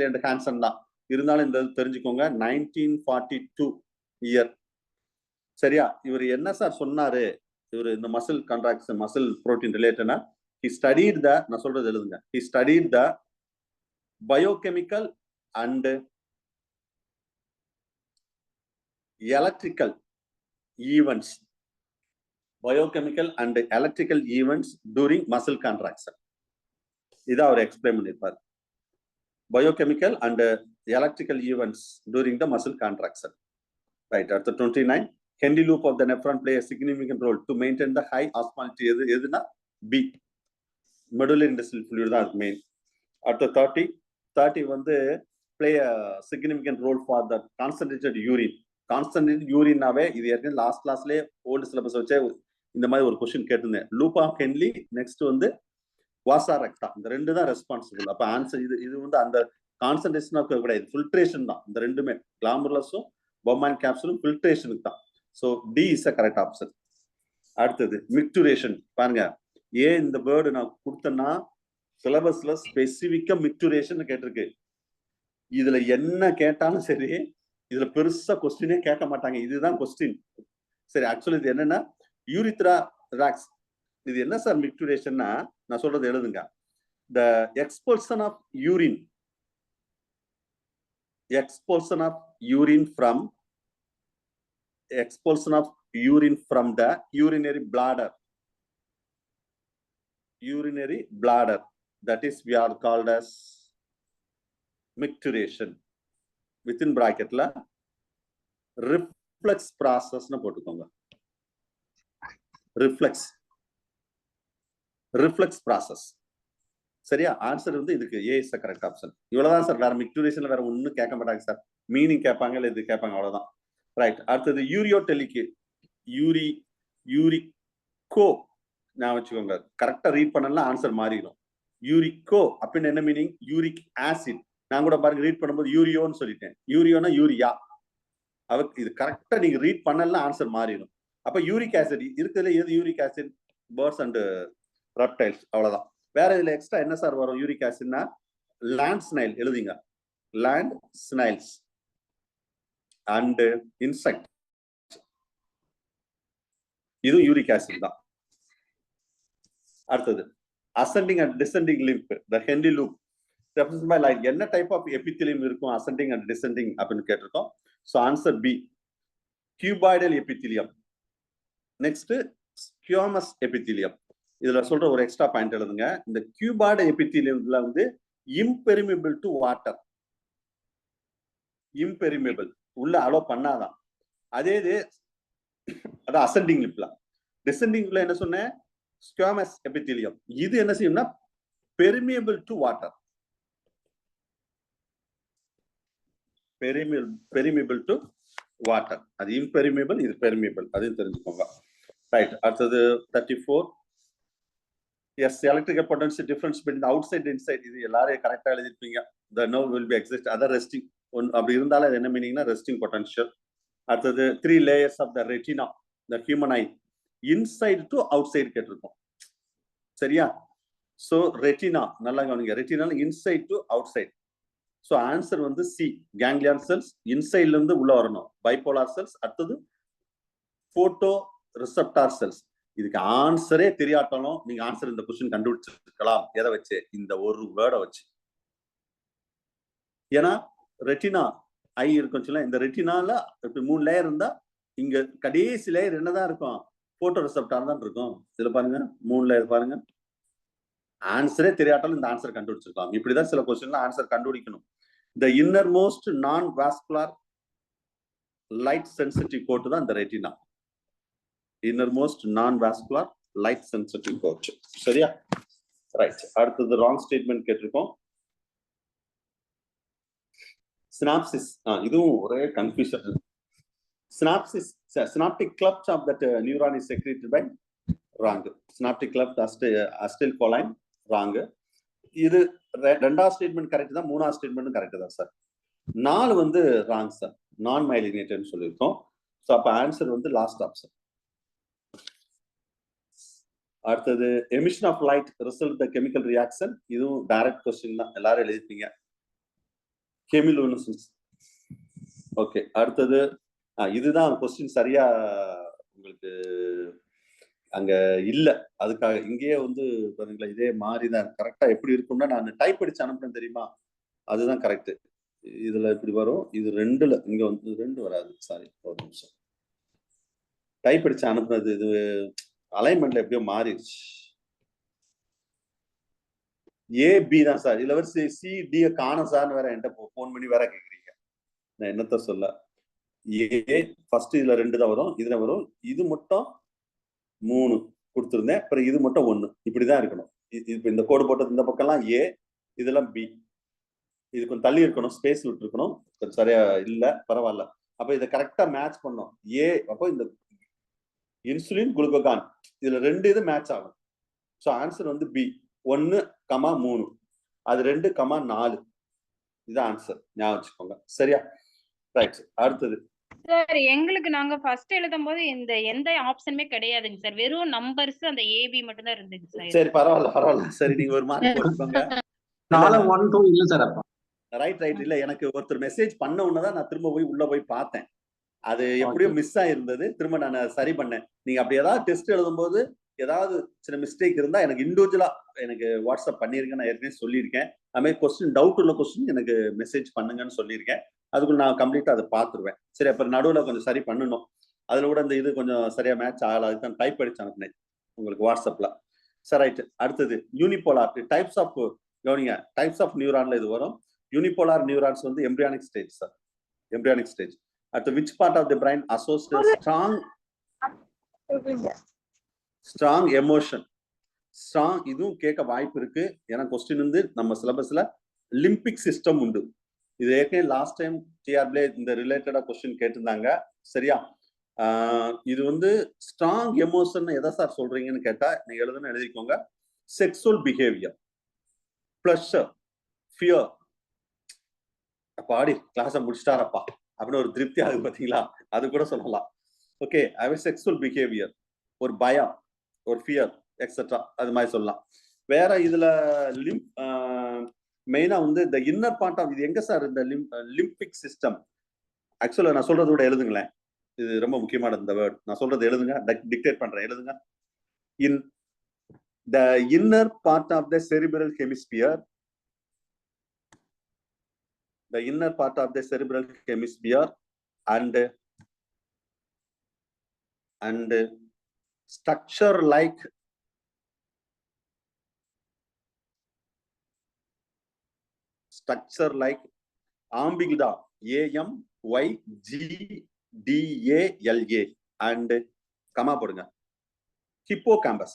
அண்ட் ஹான்சன் தான். இருந்தாலும் இந்த தெரிஞ்சுக்கோங்க 1942 இயர். சரியா? இவர் என்ன சார் சொன்னாரு? இவர் இந்த மசில் கான்ட்ராக்ஷன் மசில் புரோட்டீன் ரிலேட்டடா he studied the நான் சொல்றது எழுதுங்க. he studied the biochemical and electrical events during muscle contraction. இத அவர் explain பண்ணிருப்பார். biochemical and electrical events during the muscle contraction. Right. At the 29, Henry loop of the nephron play a significant role to maintain the high osmolality. எதுனா B. medullary interstitial fluid தான் main. At the 30 வந்து play a significant role for the concentrated urine. Concentrated urine நாவே இது ஏற்கனவே last கிளாஸ்லயே volt syllabus வச்சே இந்த மாதிரி ஒரு question கேட்டிருந்தேன். லூப் ஆஃப் ஹென்லி நெக்ஸ்ட் வந்து வாசா ரெக்டா. இந்த ரெண்டு தான் ரெஸ்பான்சிபிள். அப்ப ஆன்சர் இது வந்து அந்த கான்சன்ட்ரேஷன் ஆஃப் கிடையாது, ஃபில்ட்ரேஷன் தான். இந்த ரெண்டுமே கிளாமுலஸும் பொமான் கேப்சூலும் ஃபில்ட்ரேஷனுக்கு தான். So D is a correct option. அடுத்தது மிக்டுரேஷன். பாருங்க, ஏன் இந்த வேர்டு நான் கொடுத்தேன்னா சிலபஸ்ல ஸ்பெசிபிக்கா மிக்டுரேஷன் கேட்டிருக்கு. இதுல என்ன கேட்டாலும் சரி, இதுல பெருசா கொஸ்டினே கேட்க மாட்டாங்க. இதுதான் கொஸ்டின். சரி, ஆக்சுவலி இது என்னன்னா யூரித்ரா ராக்ஸ். இது என்ன சார் மிக்டுரேஷன்னா, நான் சொல்றது எழுதுங்க. The expulsion of urine from the urinary bladder. That is we are called as micturition. Within bracket la reflex process na போட்டுக்கோங்க. reflex process. சரியா? ஆன்சர் வந்து இதுக்கு ஏ இஸ் கரெக்ட் ஆப்ஷன். இவ்வளவுதான் சார். வேற மிக்டுரேஷன்ல வேற ஒன்னும் கேட்க மாட்டாங்க சார். மீனிங் கேட்பாங்க, இல்ல இது கேட்பாங்க, அவ்வளவுதான். ரைட். அடுத்தது யூரியோடெலிக். யூரிகோ நான் வச்சுக்கோங்க. கரெக்டா ரீட் பண்ணலாம், ஆன்சர் மாறிடும். யூரிகோ அப்படின்னு என்ன மீனிங்? Uric acid. நான் கூட பாருங்க ரீட் பண்ணும்போது யூரியோன்னு சொல்லிட்டேன். யூரியோனா யூரியா. இது கரெக்டா நீங்க ரீட் பண்ணலாம், ஆன்சர் மாறிடும். அப்ப யூரிக் ஆசிட் இருக்குதுல, எது uric acid? Birds and reptiles, அவ்வளவுதான். வேற இதுல எக்ஸ்ட்ரா என்ன சார் வரும்? யூரிக் ஆசிட்னா லேண்ட் ஸ்னைல் எழுதிங்க. லேண்ட் ஸ்னைல்ஸ் அண்ட் இன்செக்ட், இது யூரிக் ஆசிட் தான். அடுத்தது ascending and descending limb, the Henle loop. என்ன டைப் ஆஃப் எபித்திலியம் இருக்கும் அசெண்டிங் அண்ட் டிசெண்டிங் அப்படின்னு கேட்டிருக்கோம். So answer B, cuboidal epithelium. Next squamous epithelium. இதுல சொல்ற ஒரு எக்ஸ்ட்ரா பாயிண்ட் எழுதுங்க. இந்த கியூபாய்டல் எபித்திலியம்ல வந்து இம்பெரிமிபிள் டு வாட்டர். இம்பெரிமிபிள் உள்ள அலோ பண்ணாதான். அதே இது அதான் அசெண்டிங் லிப்ல. டிசெண்டிங் லிப்ல என்ன சொன்னேன்? Squamous epithelium. இது என்ன செய்யும்னா permeable to water. Permeable to water. அது இம்பெர்மியபிள், இது பெர்மியபிள். அதையும் தெரிஞ்சுக்கோங்க. ரைட். அடுத்தது 34. Yes, electrical potential difference between outside and inside. இது எல்லாரும் கரெக்டா எழுதிருப்பீங்க. The nerve will be exist other resting. அப்படி இருந்தாலும் அது என்ன மீனிங்னா ரெஸ்டிங் பொட்டன்ஷியல். அடுத்தது 3 layers of the retina, the human eye. Inside to outside கேட்டிருக்கோம். சரியா? So retina நல்லா கவனிங்க. retina inside to outside. So answer வந்து C, ganglion cells இன்சைட்ல இருந்து உள்ள வரணும். bipolar cells. அடுத்தது photo receptor cells. இதுக்கு ஆன்சரே தெரியாட்டாலும் நீங்க ஆன்சர் இந்த क्वेश्चन கண்டுபிடிச்சிருக்கலாம். எதை வச்சு? இந்த ஒரு வேர்டை வச்சு. ஏன்னா ரெட்டினா ஐ இருக்குன்னு இந்த ரெட்டினால 3 லேயர் இருந்தா இங்க கடைசி லேயர் என்னதான் இருக்கும்? போட்டோ ரிசெப்டார் தான் இருக்கும். இதுல பாருங்க 3 லேயர் பாருங்க. ஆன்சரே தெரியாட்டாலும் இந்த ஆன்சர் கண்டுபிடிச்சிருக்கலாம். இப்படிதான் சில क्वेश्चनல ஆன்சர் கண்டுபிடிக்கணும். The innermost non-vascular light sensitive coat தான் இந்த retina. innermost non-vascular light sensitive coat. சரியா? ரைட். அடுத்தது ராங் ஸ்டேட்மெண்ட் கேட்டிருக்கோம். சினாப்சிஸ், இதுவும் ஒரே confusion. Synopsis, synaptic clutch of that neuron is secreted by wrong. synaptic clutch acetylcholine wrong. இது ரெண்டாவது statement correct தான், மூணாவது ஸ்டேட்மெண்ட் கரெக்ட் தான் சார். 4 வந்து ராங் சார், நான் மைலினேட்டட்னு சொல்லியிருக்கோம். ஸோ அப்போ ஆன்சர் வந்து லாஸ்ட் ஆப்ஷன். அடுத்தது emission of light result the chemical reaction, இதுவும் டைரக்ட் கொஸ்டின் தான், எல்லாரும் எழுதிப்பீங்க. கெமிலுமினசன்ஸ். ஓகே, அடுத்தது இதுதான் கொஸ்டின் சரியா உங்களுக்கு அங்க இல்ல, அதுக்காக இங்கேயே வந்து பாருங்களா இதே மாதிரி தான் கரெக்டா எப்படி இருக்கும்னா நான் டைப் அடிச்சு அனுப்புறேன் தெரியுமா, அதுதான் கரெக்ட். இதுல இப்படி வரும், இது 2ல இங்க வந்து 2 வராது, சாரி ஒரு நிமிஷம். டைப் அடிச்சு அனுப்புறது இது அலைன்மெண்ட்ல எப்படியோ மாறிடுச்சு. ஏபி தான் சார், இதுல வர சிடி காணும் சார்னு வேற என்கிட்ட போன் பண்ணி வேற கேக்குறீங்க, நான் என்னத்த சொல்ல. ஏ ஃபர்ஸ்ட் இதுல 2 தான் வரும், இதுல வரும், இது மட்டும் 3 கொடுத்துருந்தேன், அப்புறம் இது மட்டும் 1, இப்படிதான் இருக்கணும். இப்ப இந்த கோடு போட்டது இந்த பக்கம்லாம் ஏ, இதெல்லாம் பி, இது கொஞ்சம் தள்ளி இருக்கணும், ஸ்பேஸ் விட்டு இருக்கணும், கொஞ்சம் சரியா இல்ல, பரவாயில்ல. அப்ப இதை கரெக்டா மேட்ச் பண்ணோம். ஏ அப்போ இந்த இன்சுலின் குளுக்கோகான் இதுல 2 இது மேட்ச் ஆகும். ஸோ ஆன்சர் வந்து பி 1,3, அது 2,4, இதுதான் ஆன்சர், ஞாபகம் வச்சுக்கோங்க. சரியா? ரைட். அடுத்தது சார் எங்களுக்கு நாங்க ஃபர்ஸ்ட் எழுதும் போது இந்த எந்த ஆப்ஷனுமே கிடையாதுங்க சார், வெறும் நம்பர்ஸ் அந்த ஏபி மட்டும் தான் இருந்துச்சு சார். சரி, பரவாயில்ல பரவாயில்ல, சரி நீங்க ஒரு மார்க் போட்டுக்கோங்க. 4 1 2 இல்ல சார். அப்ப ரைட் இல்ல, எனக்கு ஒருத்தர் மெசேஜ் பண்ண உடனே நான் திரும்ப போய் உள்ள போய் பார்த்தேன், அது எப்படியோ மிஸ் ஆயிருந்தது, திரும்ப நான் சரி பண்ணேன். நீங்க அப்படி ஏதாவது டெஸ்ட் எழுதும் போது ஏதாவது சில மிஸ்டேக் இருந்தா எனக்கு இண்டிவிஜுவலா எனக்கு வாட்ஸ்அப் பண்ணிருக்கேன், நான் ஏற்கனவே சொல்லியிருக்கேன். அதுமாதிரி கொஸ்டின் டவுட் உள்ள கொஸ்டின் எனக்கு மெசேஜ் பண்ணுங்கன்னு சொல்லியிருக்கேன், அதுக்குள்ள நான் கம்ப்ளீட்டா அதை பார்த்துருவேன். சரி, அப்புறம் நடுவில் கொஞ்சம் சரி பண்ணணும், அதுல கூட இந்த இது கொஞ்சம் சரியா மேட்ச் ஆகல, அதுக்கு தான் டைப் அடிச்சு அனுப்பினேன் உங்களுக்கு வாட்ஸ்அப்ல. சரி ரைட். அடுத்தது யூனிபோலார் டைப்ஸ் ஆஃப், கவனிங்க, டைப்ஸ் ஆஃப் நியூரான்ல இது வரும். யூனிபோலார் நியூரான்ஸ் வந்து embryonic stage sir, embryonic stage. அடுத்து which part of the brain associates strong emotion? Strong, இதுவும் கேட்க வாய்ப்பு இருக்கு, ஏன்னா கொஸ்டின் வந்து நம்ம சிலபஸ்ல லிம்பிக் சிஸ்டம் உண்டு. இது ஏற்கனவே லாஸ்ட் டைம் டிஆர்பிலே இந்த ரிலேட்டடா கொஸ்டின் கேட்டிருந்தாங்க. சரியா? இது வந்து ஸ்ட்ராங் எமோஷன் எதை சார் சொல்றீங்கன்னு கேட்டா நீங்க எழுதுன்னு எழுதிக்கோங்க. Sexual behaviour, pleasure, fear. அப்பாடி கிளாஸை முடிச்சிட்டாரப்பா அப்படின்னு ஒரு திருப்தி ஆகுது பாத்தீங்களா, அது கூட சொல்லலாம். ஓகே, செக்ஸுவல் பிஹேவியர், ஒரு பயம், ஒரு ஃபியர், எக்ஸெட்ரா, அது மாதிரி சொல்லலாம். வேற இதுல மெயினா வந்து இந்த இன்னர் பார்ட் ஆஃப், இது எங்க சார் இந்த லிம்பிக் சிஸ்டம்? ஆக்சுவலா நான் சொல்றது கூட எழுதுங்களேன், இது ரொம்ப முக்கியமான இந்த வேர்ட், நான் சொல்றது எழுதுங்க, டிக்டேட் பண்றேன், எழுதுங்க. In the inner part of the cerebral hemisphere, the inner part of the cerebral hemisphere and structure like amygdala, amygdala and comma போடுங்க, hippocampus,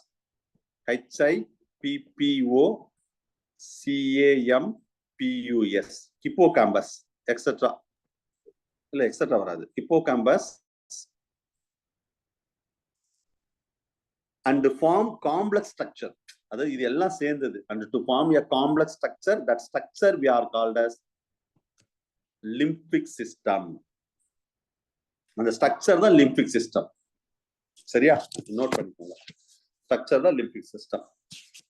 hippocampus, hippocampus, etc. இல்ல எக்ஸெட்ரா வராது, hippocampus and form complex structure. அதாவது இது எல்லாம் சேர்ந்தது, and to form a complex structure, that structure we are called as limbic system. அந்த structure தான் limbic system. சரியா? நோட் பண்ணிக்கோங்க, ஸ்ட்ரக்சர் தான் லிம்பிக் சிஸ்டம்.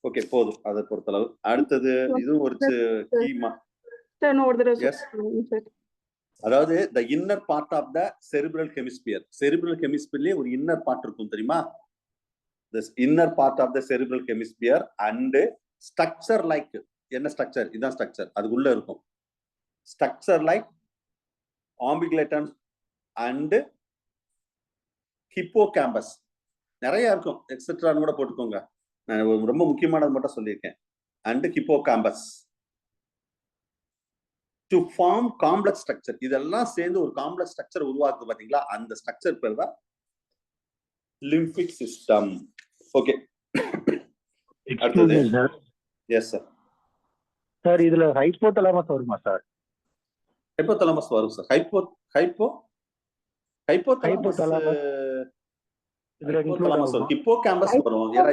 ஓகே, போதும் அதை பொறுத்தளவு. அடுத்தது இது ஒரு கீமா, அதாவது the inner part of the cerebral hemisphere. cerebral hemisphere ஒரு இன்னர் பார்ட் இருக்கும் தெரியுமா? the inner part of the cerebral hemisphere and structure like, என்ன ஸ்ட்ரக்சர்? இதான் ஸ்ட்ரக்சர், அதுக்குள்ள இருக்கும். structure like amygdala and hippocampus, நிறைய இருக்கும், எக்ஸெட்ரான்னு கூட போட்டுக்கோங்க, நான் ரொம்ப முக்கியமானது மட்டும் சொல்லியிருக்கேன். and hippocampus to form complex structure. இதெல்லாம் சேர்ந்து ஒரு காம்ப்ளெக்ஸ் ஸ்ட்ரக்சர் உருவாக்குது பாத்தீங்களா, அந்த ஸ்ட்ரக்சர் பேர் தான் லிம்பிக் சிஸ்டம். ஓகே, அடுத்தது எஸ் சார். சார் இதுல ஹைப்போதலாமஸ் வருமா சார்? ஹைப்போதலாமஸ் வரும் சார். ஹைப்போதலாமஸ் இதுல இன்க்ளூட் ஆகுமா? ஹிப்போகாம்பஸ் வரும். ஏன்னா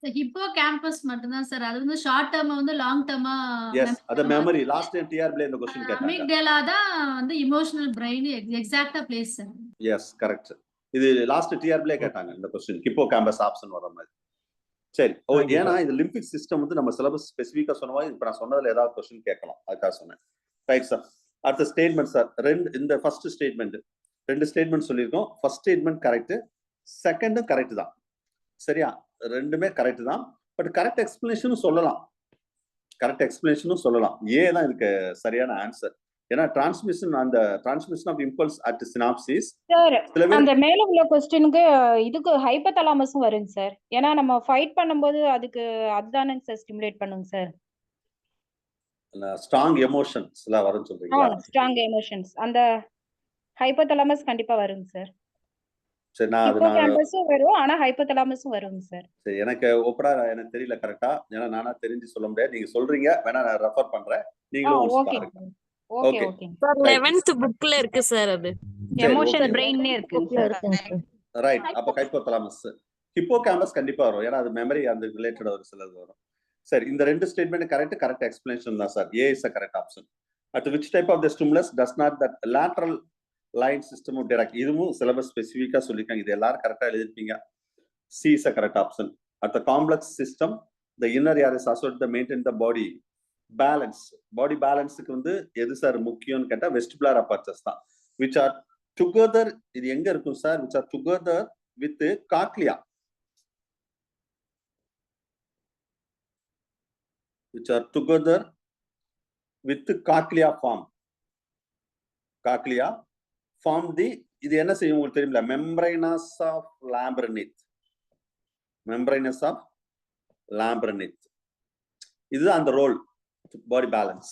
இது ஹிப்போ கேம்பஸ் மட்டும்தான் சார். அது வந்து ஷார்ட் டேர்ம் வந்து லாங் டேர்மா எஸ் அது மெமரி. லாஸ்ட் டைம் டிஆர்பில இந்த क्वेश्चन கேட்டாங்க. அமிக்டலா தான் வந்து இமோஷனல் பிரெயின் எக்ஸாக்ட்டா பிளேஸ் சார். Yes correct. இது லாஸ்ட் டிஆர்பில கேட்டாங்க இந்த क्वेश्चन. ஹிப்போகாம்பஸ் ஆப்ஷன் வர மாதிரி. சரி. ஏன்னா இது லிம்பிக் சிஸ்டம் வந்து நம்ம சிலபஸ் ஸ்பெசிஃபிக்கா சொன்னவா இப்ப நான் சொன்னதுல ஏதாவது क्वेश्चन கேட்கலாம். அதுக்காக சொன்னேன். Right sir. அடுத்த ஸ்டேட்மெண்ட் சார். இந்த ஃபர்ஸ்ட் ஸ்டேட்மெண்ட் 2 ஸ்டேட்மெண்ட் சொல்லியிருக்கோம். ஃபர்ஸ்ட் ஸ்டேட்மெண்ட் கரெக்ட், செகண்டும் கரெக்ட் தான். சரியா? ரெண்டுமே கரெக்ட் தான். பட் கரெக்ட் எக்ஸ்பிளனேஷனும் சொல்லலாம். ஏ தான் இதுக்கு சரியான ஆன்சர். ஏன்னா transmission of impulse at synapses sir அந்த மேல உள்ள क्वेश्चनக்கு இதுக்கு ஹைப்போதலாமஸும் வருங்க சார். ஏன்னா நம்ம ஃபைட் பண்ணும்போது அதுக்கு அதுதானங்க சார் ஸ்டிமுலேட் பண்ணுங்க சார். ஸ்ட்ராங் எமோஷன்ஸ்ல வரும்னு சொல்றீங்களா? ஸ்ட்ராங் எமோஷன்ஸ் அந்த ஹைப்போதலாமஸ் கண்டிப்பா வருங்க சார். சரி நான் ஹிப்போகாம்பஸும் வரும் ஆனா ஹைப்போதலாமஸும் வருங்க சார். சரி எனக்கு ஒப்படா எனக்கு தெரியல கரெக்ட்டா. ஏன்னா நானா தெரிஞ்சு சொல்ல முடியாது. நீங்க சொல்றீங்க வேணா நான் ரெஃபர் பண்றேன். நீங்களும் பாருங்க. ஓகே. சார் 11th புக்ல இருக்கு சார் அது. எமோஷன் பிரெயின்லயே இருக்கு சார். ரைட். அப்ப ஹைப்போதலாமஸ். ஹிப்போகாம்பஸ் கண்டிப்பா வரும். ஏன்னா அது மெமரி அந்த ரிலேட்டட் ஒரு சிலது வரும். சரி இந்த ரெண்டு ஸ்டேட்மெண்ட் கரெக்ட் எக்ஸ்பிளனேஷன் தான் sir. A is a correct option. At which type of the stimulus does not that lateral line system of direct இதுவும் சிலபஸ் ஸ்பெசிஃபிக்கா சொல்லிருக்காங்க. இது எல்லாரும் கரெக்டா எழுதிருப்பீங்க. C is a correct option. At the complex system the inner ear is associated to maintain the body balance. Body balanceக்கு வந்து எது sir முக்கியம்னு கேட்டா vestibular apertures தான். Which are together இது எங்க இருக்கும் sir? Which are together with cochlea. Which are together with cochlea form. Cochlea form the இது என்ன செய்யும் உங்களுக்கு தெரியுமா? membranous of Lambernith. இதுதான் அந்த ரோல் பாடி பேலன்ஸ்.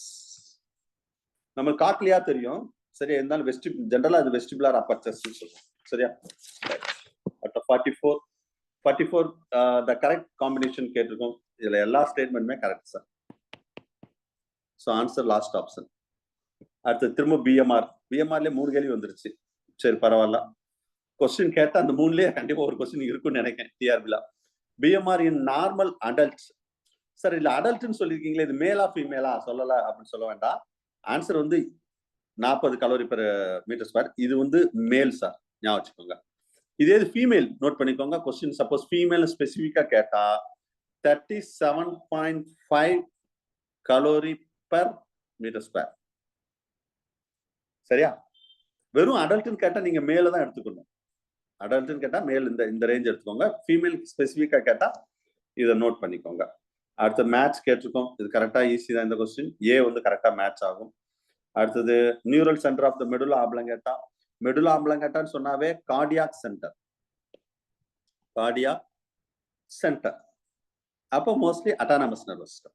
நம்ம காக்லியா தெரியும். சரியா? இருந்தாலும் ஜெனரலா அது வெஸ்டிபுலர் அபர்ச்சர்ஸ் சொல்லுவோம். சரியா? அட் 44 the correct combination கேட்டிருக்கோம். இதுல எல்லா ஸ்டேட்மெண்ட்டுமே correct sir. So answer last option. அடுத்து திரும்ப பிஎம்ஆர்ல 3 கேள்வி வந்துருச்சு. சரி பரவாயில்ல. கொஸ்டின் கேட்டா அந்த 3லயே கண்டிப்பா ஒரு கொஸ்டின் இருக்குன்னு நினைக்கிறேன் டிஆர்பில. PMR in normal adult. Sir இல்ல அடல்ட்னு சொல்லியிருக்கீங்களே, இது மேலா ஃபீமேலா சொல்லல அப்படின்னு சொல்ல வேண்டாம். ஆன்சர் வந்து 40 கலோரி பெர் மீட்டர் ஸ்கொயர். இது வந்து மேல் சார், ஞாபகம் வச்சுக்கோங்க. இதே இது ஃபீமேல் நோட் பண்ணிக்கோங்க. கொஸ்டின் சப்போஸ் ஃபீமேல் ஸ்பெசிஃபிக்கா கேட்டா 37.5 கலோரி பெர் மீட்டர் ஸ்கொயர். சரியா? வெறும் அடல்ட்னு கேட்டா நீங்க மேல தான் எடுத்துக்கணும். அடல்ட்னு கேட்டா மேல் இந்த ரேஞ்ச் எடுத்துக்கோங்க. ஃபீமேல் ஸ்பெசிஃபிக்கா கேட்டா இதை நோட் பண்ணிக்கோங்க. அடுத்து மேட்ச் கேட்டிருக்கோம். இது கரெக்டா ஈஸி தான் இந்த கொஸ்டின். ஏ வந்து கரெக்டா மேட்ச் ஆகும். அடுத்தது neural centre of the medulla oblongata. Medulla ஆப்லங்கேட்டான்னு சொன்னாவே கார்டியாக் சென்டர். அப்போ mostly autonomous nervous system.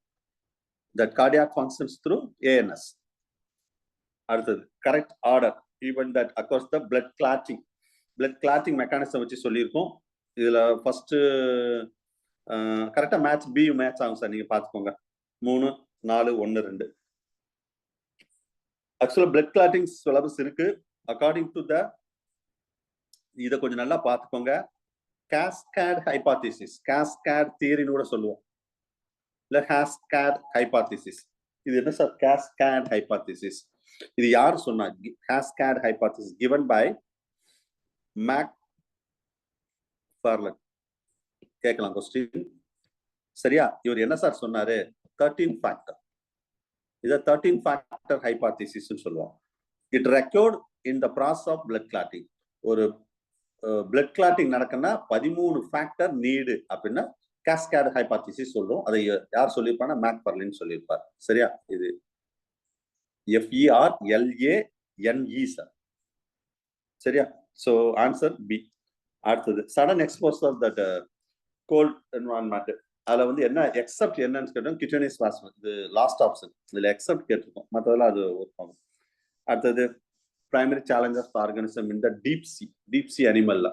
That cardiac functions through ANS. அடுத்தது correct order even that across the blood clotting mechanism வச்சு சொல்லியிருக்கோம். இதுல ஃபர்ஸ்ட் கரெக்டா மேட்ச் பி மேட்ச் ஆகும் sir. நீங்க பாத்துக்கோங்க. 3 4 1 2. ஆக்சுவலா பிளட் கிளாட்டிங் சிலபஸ் இருக்கு. அக்கார்டிங் டு த இதை கொஞ்சம் நல்லா பாத்துக்கோங்க. கேஸ்கேட் ஹைபாத்திசிஸ், கேஸ்கேட் தியரின்னு கூட சொல்லுவோம். இல்ல கேஸ்கேட் ஹைபாத்திசிஸ். இது என்ன சார்? Cascade hypothesis. இது யார் சொன்னா? Cascade hypothesis given by மேக்ஃபார்லன். கேட்கலாம் கொஸ்டின். சரியா? இவர் என்ன சார் சொன்னாரு? 13 ஃபேக்டர். இத 13 ஃபேக்டர் ஹைபாத்திசிஸ் சொல்லுவோம். It record in the process of blood clotting. ஒரு பிளட் கிளாட்டிங் நடக்குன்னா 13 ஃபேக்டர் நீடு அப்படின்னா கேஸ்கேட் ஹைபாத்திசிஸ் சொல்றோம். அதை யார் சொல்லியிருப்பாங்கன்னா மேக்ஃபார்லன் சொல்லியிருப்பார். சரியா? இது FERLANE சார். சரியா? So answer B. அடுத்தது sudden exposure that cold environment. அதுல வந்து என்ன எக்ஸப்ட் என்னன்னு கேட்டோம்? கிட்டோனியஸ் பிளாஸ்மா. இது லாஸ்ட் ஆப்ஷன். இதுல எக்ஸப்ட் கேட்டிருக்கோம். மற்றதெல்லாம் அது ஒர்க் ஆகும். அடுத்தது பிரைமரி சேலஞ்ச் ஆஃப் ஆர்கானிசம் இந்த டீப் சி அனிமல்ல.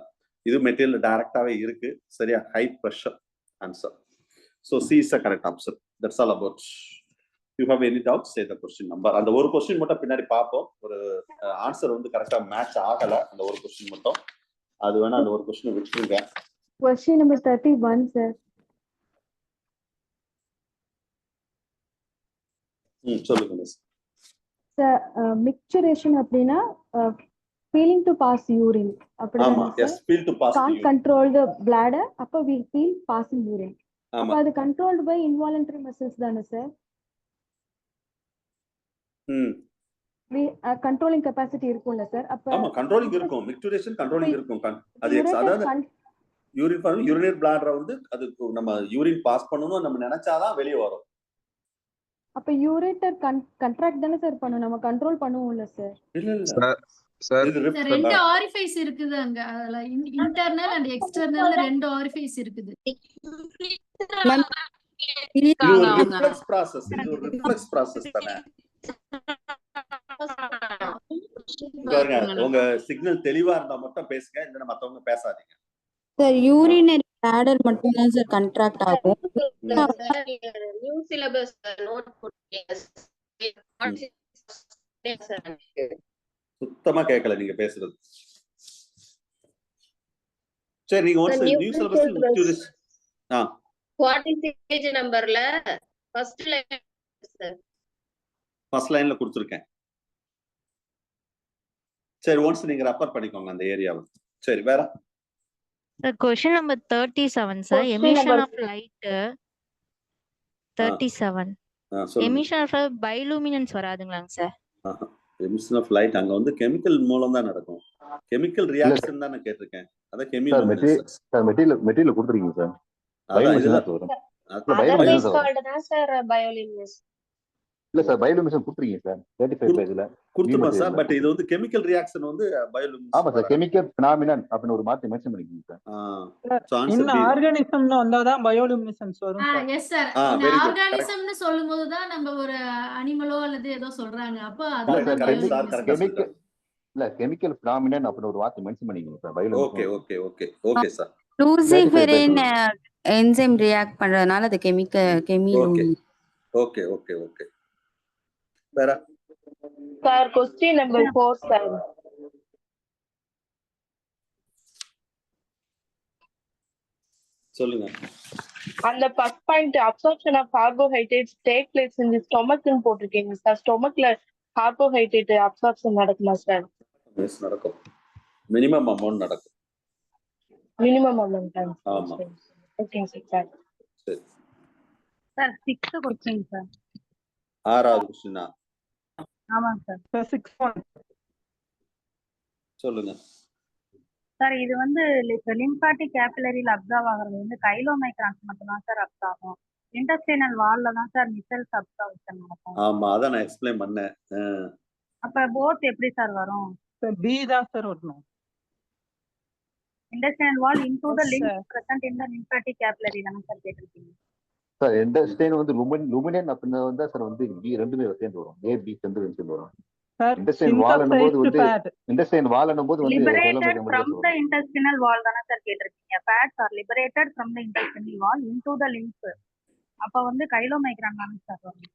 இது மெட்டீரியல் டைரக்டாவே இருக்கு. சரியா? High pressure answer. So C is the correct answer. That's all about. You have any doubts, say the question number. அந்த ஒரு கொஸ்டின் மட்டும் பின்னாடி பார்ப்போம். ஒரு ஆன்சர் வந்து கரெக்டா மேட்ச் ஆகல அந்த ஒரு கொஸ்டின் மட்டும். அது வேணா அந்த ஒரு கொஸ்டின் விட்டுருங்க. Question number 31, sir. சொல்லுங்க மிஸ். Sir, micturition அப்படினா feeling to pass urine. ஆமா, yes, feel to pass can't urine. control the bladder, அப்ப we feel passing urine. ஆமா. அப்ப அது controlled by involuntary muscles தானே sir? we controlling capacity இருக்கும்ல sir? அப்ப ஆமா, கண்ட்ரோலிங் இருக்கும். மிக்சுரேஷன் கண்ட்ரோலிங் இருக்கும். அது அதாவது யூரினரி பிளாடரை வந்து அது நம்ம யூரின் பாஸ் பண்ணனும் நம்ம நினைச்சாதான் வெளிய வரும். அப்ப யூரேட்டர் கண்ட்ராக்ட் தானே சார் பண்ணும், நம்ம கண்ட்ரோல் பண்ணுவோம்ல சார்? இல்ல சார் ரெண்டு ஆரிஃபைஸ் இருக்குது அங்க. அதுல இன்டர்னல் அண்ட் எக்ஸ்டர்னல் ரெண்டு ஆரிஃபைஸ் இருக்குது. ரிஃப்ளெக்ஸ் process, இது ஒரு ரிஃப்ளெக்ஸ் process தானே. உங்க சிக்னல் தெளிவா இருந்தா மட்டும் பேசுங்க, இல்லன்னா மத்தவங்க பேசாதீங்க. சார் யூரினரி பிளாடர் மட்டும் தான் சார் கண்ட்ராக்ட் ஆகும். நியூ சிலபஸ் நோட் போடுங்க. சுத்தமா கேட்கல நீங்க பேசுறது. சரி, நீங்க once new syllabus what is the page நம்பர்ல ஃபர்ஸ்ட் லைன் சார்? ஃபர்ஸ்ட் லைன்ல கொடுத்திருக்கேன். சரி, ஒன்ஸ் நீங்க ரெஃபர் பண்ணிக்கோங்க அந்த ஏரியாவை. சரி, வேற Question number 37, sir. Emission of light 37. Emission of bioluminescence வராதுங்களாங்க சார்? எமிஷன் ஆஃப் லைட் அங்க வந்து கெமிக்கல் மூலம் தான் நடக்கும். கெமிக்கல் ரியாக்ஷன் தான் நான் கேட்டிருக்கேன். அத கெமிக்கல் சார் மெட்டீரியல் கொடுத்துருக்கீங்க சார். பயோலுமினன்ஸ் வரும். otherwise called தான் சார் பயோலுமினன்ஸ். இல்ல சார், பயோலுமினன்ஸ் கொடுத்துறீங்க சார் 35 பேஜ்ல. கொடுத்துமா சார்? பட் இது வந்து கெமிக்கல் ரியாக்ஷன் வந்து பயோலுமினன்ஸ். ஆமா சார், கெமிக்கல் பினாமினன் அப்படின ஒரு வார்த்தை மென்ஷன் பண்ணிருக்கீங்க சார். இன்ன ஆர்கானிசம்னு வந்தாதான் பயோலுமினன்ஸ் வரும் சார். Yes sir. இந்த ஆர்கானிசம்னு சொல்லும்போது தான் நம்ம ஒரு அனிமலோ அல்லது ஏதோ சொல்றாங்க. அப்ப அது கெமிக்கல் இல்ல, கெமிக்கல் பினாமினன் அப்படின ஒரு வார்த்தை மென்ஷன் பண்ணிருக்கீங்க sir bioluminescence. Okay sir. Luciferin enzyme react பண்றதுனால அது கெமிலூமி. ஓகே. வேற சார் क्वेश्चन நம்பர் 4 சார். சொல்லுங்க. அந்த first point absorption of carbohydrates take place in the ஸ்டொமக்னு போட்டுருக்கீங்க சார். ஸ்டொமக்ல கார்போஹைட்ரேட் அப்சார்ப்ஷன் நடக்குமா சார்? எஸ், நடக்கும். மினிமம் அமௌண்ட் நடக்கும். Minimum amount. ஆமா. Okay sir. சரி சார் 6th क्वेश्चन சார். ஆறாவது क्वेश्चनா? ஆமாங்க சார். 6.1 சொல்லுங்க சார். இது வந்து லிம்பாட்டிக் கேபிலரியில அப்சர்வ் ஆகுறது வந்து கைலோமைக்ரான்ஸ் மட்டும் தான் சார் அப்சர்வ் ஆகும். இன்டெஸ்டைனல் வால்ல தான் சார் மிசல்ஸ் அப்சர்வேஷன் நடக்கும். ஆமா, அத நான் எக்ஸ்பிளைன் பண்ணேன். அப்ப போத் எப்படி சார் வரும்? பி தான் சார் வரணும். Intestinal wall into the link present in the lymphatic capillary தான சார் கேட்டிருக்கீங்க சார். இன்டெஸ்டைன் வந்து லுமினன் அப்படினா வந்து சார் வந்து பி ரெண்டுமே சேர்ந்து வரும். ஏ பி சேர்ந்து வரும். இன்டெஸ்டைன் வால் என்னும்போது வந்து இன்டெஸ்டைன் வால் என்னும்போது வந்து liberated from the intestinal wall தான சார் கேட்டிருக்கீங்க. fats are liberated from the intestinal wall into the lymph. அப்ப வந்து கைலோமைக்ரான் தான சார் வரும்.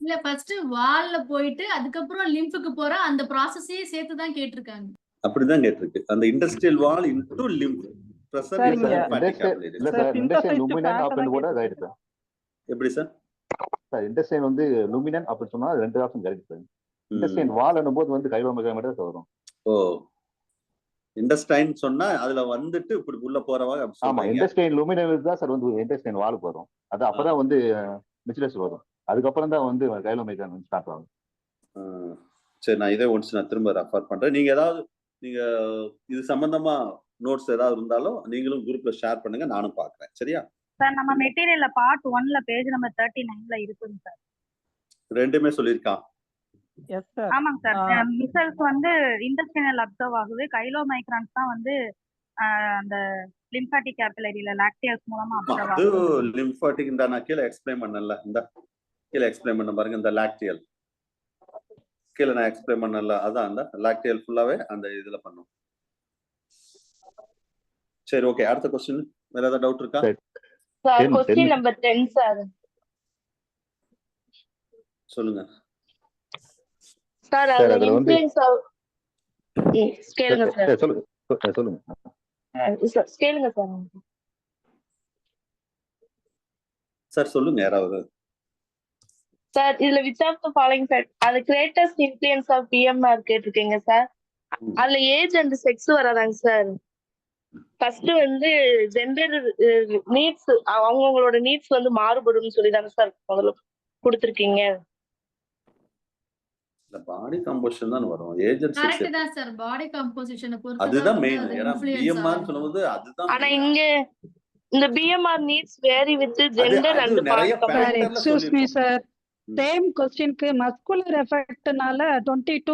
இல்ல, ஃபர்ஸ்ட் வால்ல போயிட்டு அதுக்கப்புறம் லிம்ஃப்க்கு போற அந்த ப்ராசஸே சேர்த்து தான் கேட்டிருக்காங்க. அப்படிதான் கேட்டிருக்கு. அந்த intestinal wall into lymph present in lymphatic capillary. இல்ல சார், இன்டெஸ்டைன் லுமினன் அப்படின்னு கூட ரைட் சார். எப்படி சார்? சார் இன்டெஸ்டைன் வந்து லுமினன் அப்படி சொன்னா ரெண்டு option correct sir. Intestine wall என்னும்போது வந்து கைலோமைக்ரான் மட்டும் தான் வரும். ஓ, இண்டஸ்டைன் சொன்னா அதுல வந்துட்டு இப்படி உள்ள போறவாங்க. ஆமா, இண்டஸ்டைன் லுமினன் தான் சார் வந்து இண்டஸ்டைன் வாலுக்கு வரும். அது அப்பதான் வந்து மிச்லஸ் வரும். அதுக்கப்புறம் தான் வந்து கைலோமைக்ரான் வந்து ஸ்டார்ட் ஆகும். சரி, நான் இதே ஒன்ஸ் நான் திரும்ப ரெஃபர் பண்றேன். நீங்க ஏதாவது நீங்க இது சம்பந்தமா நோட்ஸ் ஏதாவது இருந்தாலும் நீங்களும் குரூப்ல ஷேர் பண்ணுங்க, நானும் பாக்குறேன். சரியா சார்? நம்ம மெட்டீரியல்ல பார்ட் 1ல பேஜ் நம்பர் 39ல இருக்குங்க சார். ரெண்டுமே சொல்லிருக்கான். Yes sir. ஆமாங்க சார். மிசல்ஸ் வந்து இன்டெஸ்டைனல் அப்சர்வ் ஆகுது. கைலோமைக்ரான்ஸ் தான் வந்து அந்த லிம்பாட்டிக் கேபிலரியில லாக்டியஸ் மூலமா அப்சர்வ் அது ஆகுது. லிம்பாட்டிக் இந்த நான் கீழே எக்ஸ்பிளைன் பண்ணல. இந்த கீழே எக்ஸ்பிளைன் பண்ண பாருங்க. இந்த லாக்டியல் கீழே நான் எக்ஸ்பிளைன் பண்ணல. அதான் அந்த லாக்டியல் ஃபுல்லாவே அந்த இதுல பண்ணும். சரி, ஓகே. அடுத்த क्वेश्चन. வேற ஏதாவது டவுட் இருக்கா? Sir 10 question number 10 sir. சொல்லுங்க சார் சார் அதுல அதுல வந்து இன்ஃப்ளூயன்ஸ் கேளுங்க சார். சொல்லுங்க கேளுங்க சார். சார் சொல்லுங்க யாராவது. சார் இதுல விச் ஆஃப் த ஃபாலோயிங் அது கிரேட்டஸ்ட் இன்ஃப்ளூயன்ஸ் ஆஃப் பிஎம்ஆர் கேட்டிருக்கீங்க சார். அதுல ஏஜ் அண்ட் செக்ஸ் வராதாங்க சார். ஃபர்ஸ்ட் வந்து ஜெண்டர் நீட்ஸ் அவங்களோட நீட்ஸ் வந்து மாறுபடும்னு சொல்லி தாங்க சார் முதல்ல கொடுத்துருக்கீங்க. இல்ல பாடி கம்போசிஷன் தான் வரும். ஏஜ் அண்ட் செக்ஸ் கரெக்ட் தான் சார். பாடி கம்போசிஷனை பொறுத்து அதுதான் மெயின். ஏன்னா பிஎம்ஆர் சொல்லும்போது அதுதான். ஆனா இங்க இந்த BMR needs vary with gender and நிறைய body. Excuse me sir, same கொஸ்டினுக்கு மஸ்குலர் எஃபெக்ட்னால 20 to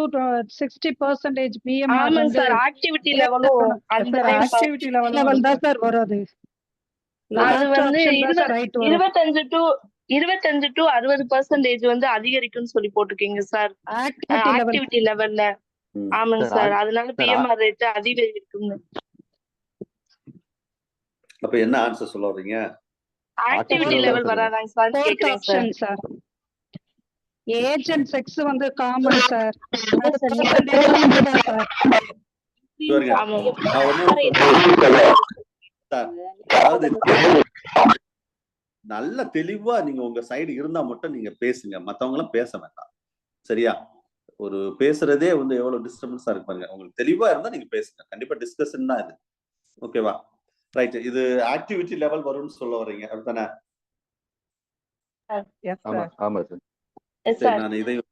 60% பிஎம்ஆர் ஆமாங்க வந்து சார். ஆக்டிவிட்டி லெவலும் அந்த ஆக்டிவிட்டி லெவல் தான் சார் வரும். அது வந்து ரைட் 25 to 60% வந்து அதிகரிக்கும்னு சொல்லி போட்டுருக்கீங்க சார் ஆக்டிவிட்டி லெவல்ல. ஆமாங்க சார். அதனால பிஎம்ஆர் ரேட் அதிகரிக்கும். அப்ப என்ன ஆன்சர் சொல்ல வரீங்க? ஆக்டிவிட்டி லெவல் வராதாங்க சார் கேக்குறேன் சார். ஏஜ் அண்ட் செக்ஸ் வந்து காமன் சார். நல்ல தெளிவா நீங்க உங்க சைடு இருந்தா மட்டும் நீங்க பேசுங்க, மத்தவங்க எல்லாம் பேச வேண்டாம். சரியா? ஒரு பேசுறதே வந்து எவ்வளவு டிஸ்டர்பன்ஸா இருப்பாங்க. உங்களுக்கு தெளிவா இருந்தா நீங்க பேசுங்க. கண்டிப்பா டிஸ்கஷன் தான் இது. ஓகேவா? ரைட். இது ஆக்டிவிட்டி லெவல் வரும்னு சொல்ல வரீங்க அப்படித்தானே? ஆமா சார். சரி, நான் இதையும்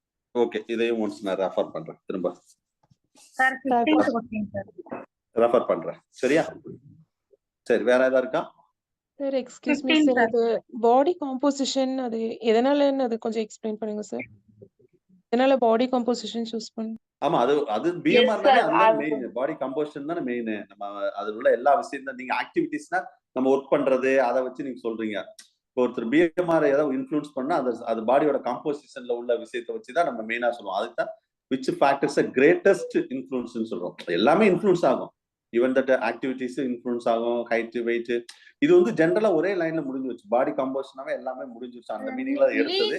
ஓகே, இதையும் ஒன்ஸ் நான் ரெஃபர் பண்றேன். திரும்ப sir 15th question sir refer பண்றேன். சரியா? சரி, வேற ஏதாவது இருக்கா? சார் எக்ஸ்கியூஸ் மீ சார், அது பாடி காம்போசிஷன் அது எதனாலன்னு அது கொஞ்சம் எக்ஸ்பிளைன் பண்ணுங்க சார். எதனால பாடி காம்போசிஷன் சூஸ் பண்ணு? ஆமா, அது பிஎம்ஆர் தானே. அதுதான் மெயின். பாடி கம்போசிஷன் தானே மெயின். நம்ம அதுல உள்ள எல்லா விஷயம் தான். நீங்க ஆக்டிவிட்டிஸ்னா நம்ம ஒர்க் பண்றது அதை வச்சு நீங்க சொல்றீங்க. ஒருத்தர் பிஎம்ஆர் ஏதாவது இன்ஃப்ளூயன்ஸ் பண்ணா அது பாடியோட காம்போசிஷன்ல உள்ள விஷயத்தை வச்சுதான் நம்ம மெயினா சொல்லுவோம். அதுதான் விச் ஃபேக்டர்ஸ் கிரேட்டஸ்ட் இன்ஃப்ளூயன்ஸ் சொல்றோம். எல்லாமே இன்ஃப்ளூயன்ஸ் ஆகும். ஈவன் தட் ஆக்டிவிட்டிஸ் இன்ஃப்ளூயன்ஸ் ஆகும். ஹைட், வெயிட், இது வந்து ஜெனரலா ஒரே லைன்ல முடிஞ்சு வச்சு. பாடி கம்போசிஷனாவே எல்லாமே முடிஞ்சிருச்சு. அந்த மீனிங்ல எடுத்தது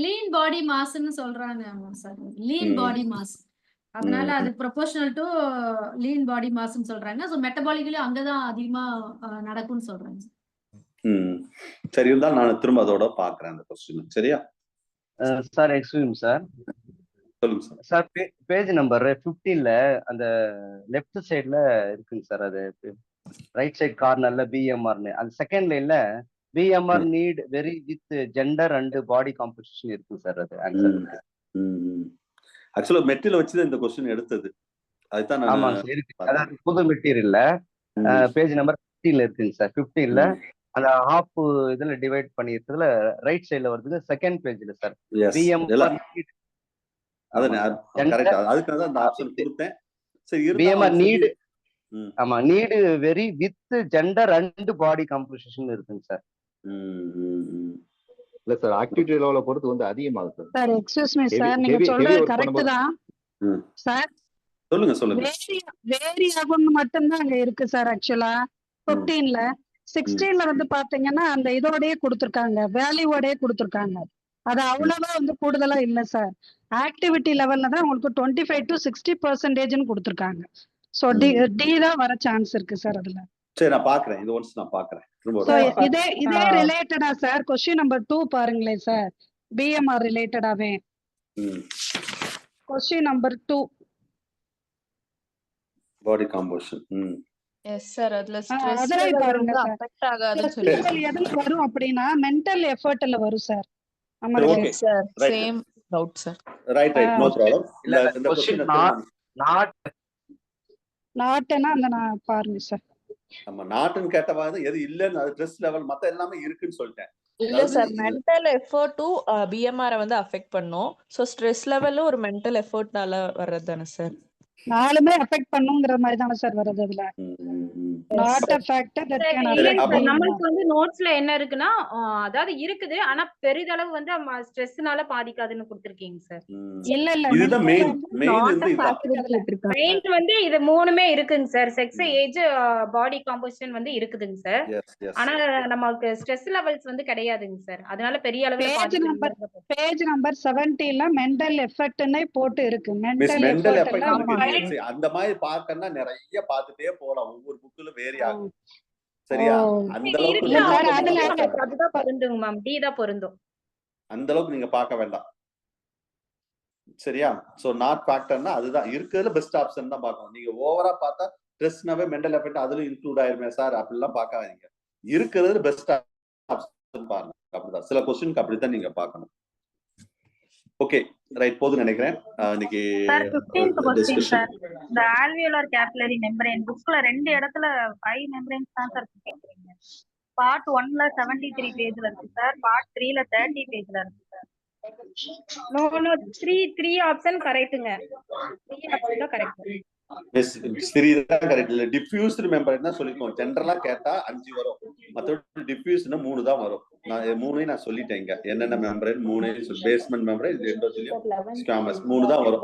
லீன் பாடி மாஸ்ன்னு சொல்றாங்க சார். லீன் பாடி மாஸ், அதனால அது ப்ரொபோர்ஷனல் டு லீன் பாடி மாஸ்ன்னு சொல்றாங்க. சோ மெட்டபாலிக்கலி அங்கதான் அதிகமா நடக்கும்னு சொல்றாங்க. சரி, இருந்தாலும் நான் திரும்ப அதோட பாக்குறேன் அந்த கொஸ்டின். சரியா சார்? Excuse sir. சொல்லுங்க சார். சார் பேஜ் நம்பர் 15ல அந்த லெஃப்ட் சைடுல இருக்குங்க சார். அது ரைட் சைடு கார்னர்ல பிஎம்ஆர்னு அந்த செகண்ட் லைன்ல BMR need very with gender and body composition இருக்கு சார். அது ஆன்சர் ஆக்சுவலா மெட்டீரியல் வச்சு இந்த கொஸ்டின் எடுத்தது. அதுதான் நான். ஆமாங்க சார், இருக்கு. அதாவது புது மெட்டீரியல்ல பேஜ் நம்பர் 15ல இருக்குங்க சார். 15ல அந்த ஹாஃப் இதுல டிவைட் பண்ணிருக்கிறதுல ரைட் சைடுல வருது செகண்ட் பேஜ்ல சார். PMR correct. அதுக்காக தான் அந்த ஆப்ஷன் கொடுத்தேன். சரி, பிஎம்ஆர் நீட் ஆமா need very with gender and body composition இருக்குங்க சார். இல்ல சார், ஆக்டிவிட்டி லெவலை பொறுத்து வந்து அதிகமாகும் sir. Sir excuse me sir, நீங்க சொல்றது கரெக்ட் தான் சார். சொல்லுங்க. வேரி ஆகும்னு மட்டும்தான் அங்க இருக்கு சார். ஆக்சுவலா 15ல 16ல வந்து பாத்தீங்கன்னா அந்த இதோடயே கொடுத்துருக்காங்க, வேல்யூவோடயே கொடுத்துருக்காங்க. அது அவ்வளவா வந்து கூடுதலா இல்ல சார். ஆக்டிவிட்டி லெவல்ல தான் உங்களுக்கு 25 to 60% கொடுத்துருக்காங்க. சோ டி தான் வர சான்ஸ் இருக்கு சார் அதுல. சரி, நான் பாக்குறேன். இது ஒன்ஸ் நான் பாக்குறேன். இதே ரிலேட்டடா சார் கொஸ்டின் நம்பர் 2 பாருங்களேன் சார். பிஎம்ஆர் ரிலேட்டடாவே question number 2 body composition. Yes sir. அதுல ஸ்ட்ரெஸ் லெவல் வந்து அஃபெக்ட் ஆகாதுன்னு சொல்லுங்க. எதுல வரும் அப்படினா மென்டல் எஃபர்ட்ல வரும் sir. Okay sir, same doubt sir. Right, no problem. இல்ல இந்த क्वेश्चन நாட்னா அந்த நான் பாருங்க சார். நம்ம நாட்னு கேட்டவாது எது இல்லன்னு அது ஸ்ட்ரெஸ் லெவல் மத்த எல்லாமே இருக்குன்னு சொல்லிட்டேன். இல்ல சார், மென்டல் எஃபர்ட்டும் பிஎம்ஆர் வந்து அஃபெக்ட் பண்ணும். சோ ஸ்ட்ரெஸ் லெவலும் ஒரு மென்டல் எஃபர்ட்னால வர்றது தானே சார்? நாலுமே அஃபெக்ட் பண்ணுங்கிற மாதிரி தானே சார் வருது அதுல. Not a factor that can இல்லைங்க அஃபெக்ட் சார், தி. நம்மளுக்கு வந்து நோட்ஸ்ல என்ன இருக்குன்னா அதாவது இருக்குது ஆனா பெரிதளவு வந்து ஸ்ட்ரெஸ்னால பாதிக்காதுன்னு கொடுத்திருக்கீங்க சார். இல்ல இல்ல இதுதான் மெயின் நாட் இதுதான். மெயின் வந்து இது மூணுமே இருக்குங்க சார். செக்ஸ், ஏஜ், பாடி காம்போசிஷன் வந்து இருக்குதுங்க சார். ஆனா நமக்கு ஸ்ட்ரெஸ் லெவல்ஸ் வந்து கிடையாதுங்க சார். அதனால பெரிய அளவுல பேஜ் நம்பர் 70ல மென்டல் எஃபெக்ட்னே போட்டு இருக்கு. மென்டல் மென்டல் எஃபெக்ட் எஃபெக்ட் அந்த மாதிரி பார்க்கணும்னா நிறைய பார்த்துட்டே போலாம். ஒவ்வொரு புக்ல வேரி ஆகும். சரியா? அந்த அளவுக்கு அதுதான் பொருந்துங்க மேம். டி தான் பொருந்தும். அந்த அளவுக்கு நீங்க பார்க்க வேண்டாம். சரியா? சோ நாட் ஃபேக்டர்னா அதுதான் இருக்கிறதுல பெஸ்ட் ஆப்ஷன் தான் பார்க்கணும். நீங்க ஓவரா பார்த்தா ஸ்ட்ரெஸ்னாவே மென்டல் எஃபெக்ட் அதுல இன்க்ளூட் ஆயிருமே சார் அப்படிலாம் பார்க்காதீங்க. இருக்கிறது பெஸ்ட் ஆப்ஷன் பாருங்க. அப்படிதான் சில கொஸ்டினுக்கு அப்படித்தான் நீங்க பார்க்கணும். ஓகே ரைட், போதும் நினைக்கிறேன். இன்னைக்கு சார் 15th क्वेश्चन சார், இந்த ஆல்வியோலர் கேபிலரி மெம்பரேன் புக்ல 2 இடத்துல 5 மெம்பரேன்ஸ் தான் சார் கேக்குறீங்க. பார்ட் 1ல 73 பேஜ்ல இருக்கு சார், பார்ட் 3ல 30 பேஜ்ல இருக்கு சார். நோ 3 ஆப்ஷன் கரெக்ட்டுங்க. 3 ஆப்ஷன் தான் கரெக்ட். கரெக்ட். இல்ல டிஃப்யூஸ்ட் மெம்பரேன் தான் சொல்லிருக்கோம். ஜெனரலா கேட்டா 5 வரும், மத்தபடி டிஃப்யூஸ்னா 3 தான் வரும். நான் 3 நான் சொல்லிட்டேன் இங்க என்னென்ன membrane 3 basement membrane endothelium squamous 3 தான் வரும்.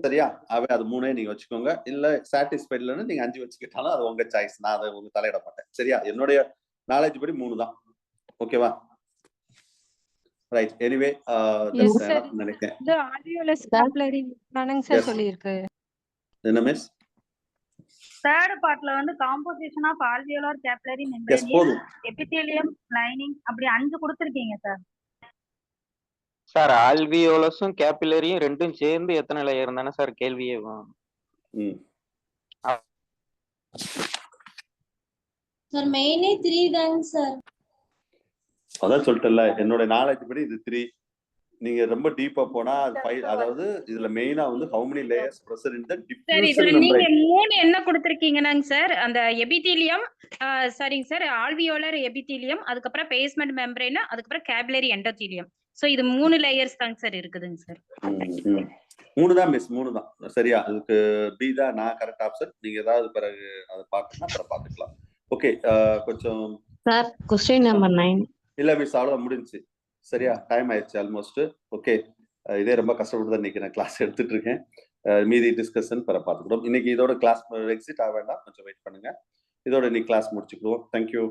சரியா? அது 3 நீங்க வச்சுக்கோங்க. இல்ல சாட்டிஸ்ஃபைட் இல்லைன்னா நீங்க 5 வச்சுக்கிட்டாலும் அது உங்க சாய்ஸ். நான் அதை உங்க தலையிட மாட்டேன். சரியா? என்னுடைய நாலேஜ் படி 3 தான். ஓகேவா? ரைட். எனிவே நினைக்கிறேன் இது ஆல்வியோலர் கேபிலரி தானங்க சார் சொல்லிருக்கு. என்ன மிஸ்? தேர்ட் பார்ட்ல வந்து composition of alveolar capillary membrane, epithelium, lining அப்படி 5 கொடுத்திருக்கீங்க சார். சார் ஆல்வியோலஸும் கேபிலரியும் ரெண்டும் சேர்ந்து எத்தனை லேயர் தானே சார் கேள்வியே. சார் மெயினே 3 தாங்க சார். அதான் சொல்லிட்டேன்ல, என்னோட நாலேஜ் படி இது 3. நீங்க ரொம்ப டீப்பா போனா அது 5. அதாவது இதுல மெயினா வந்து how many layers present in the sir இதுல diffusion நீங்க membrane. 3 என்ன கொடுத்திருக்கீங்கன்னாங்க சார், அந்த எபிதீலியம், சரிங்க சார், ஆல்வியோலர் எபிதீலியம், அதுக்கப்புறம் பேஸ்மெண்ட் மெம்பரேன், அதுக்கப்புறம் கேபிலரி எண்டோதீலியம். சோ இது 3 லேயர்ஸ் தாங்க சார் இருக்குதுங்க சார். 3 தான் மிஸ், 3 தான். சரியா? அதுக்கு பி தான் நான் கரெக்ட் ஆப்ஷன். நீங்க ஏதாவது பிறகு அதை பார்க்கணும்னா அப்புறம் பார்த்துக்கலாம். ஓகே, கொஞ்சம் சார் क्वेश्चन நம்பர் 9 இல்ல மிஸ், அவ்வளவு முடிஞ்சுச்சு. சரியா? டைம் ஆயிடுச்சு ஆல்மோஸ்ட். ஓகே, இதே ரொம்ப கஷ்டப்பட்டு தான் இன்னைக்கு நான் கிளாஸ் எடுத்துட்டு இருக்கேன். மீதி டிஸ்கஷன் பிற பார்த்துக்கிறோம். இன்னைக்கு இதோட கிளாஸ் எக்ஸிட் ஆக வேண்டாம், கொஞ்சம் வெயிட் பண்ணுங்க. இதோட இன்னைக்கு கிளாஸ் முடிச்சுக்குவோம். தேங்க்யூ.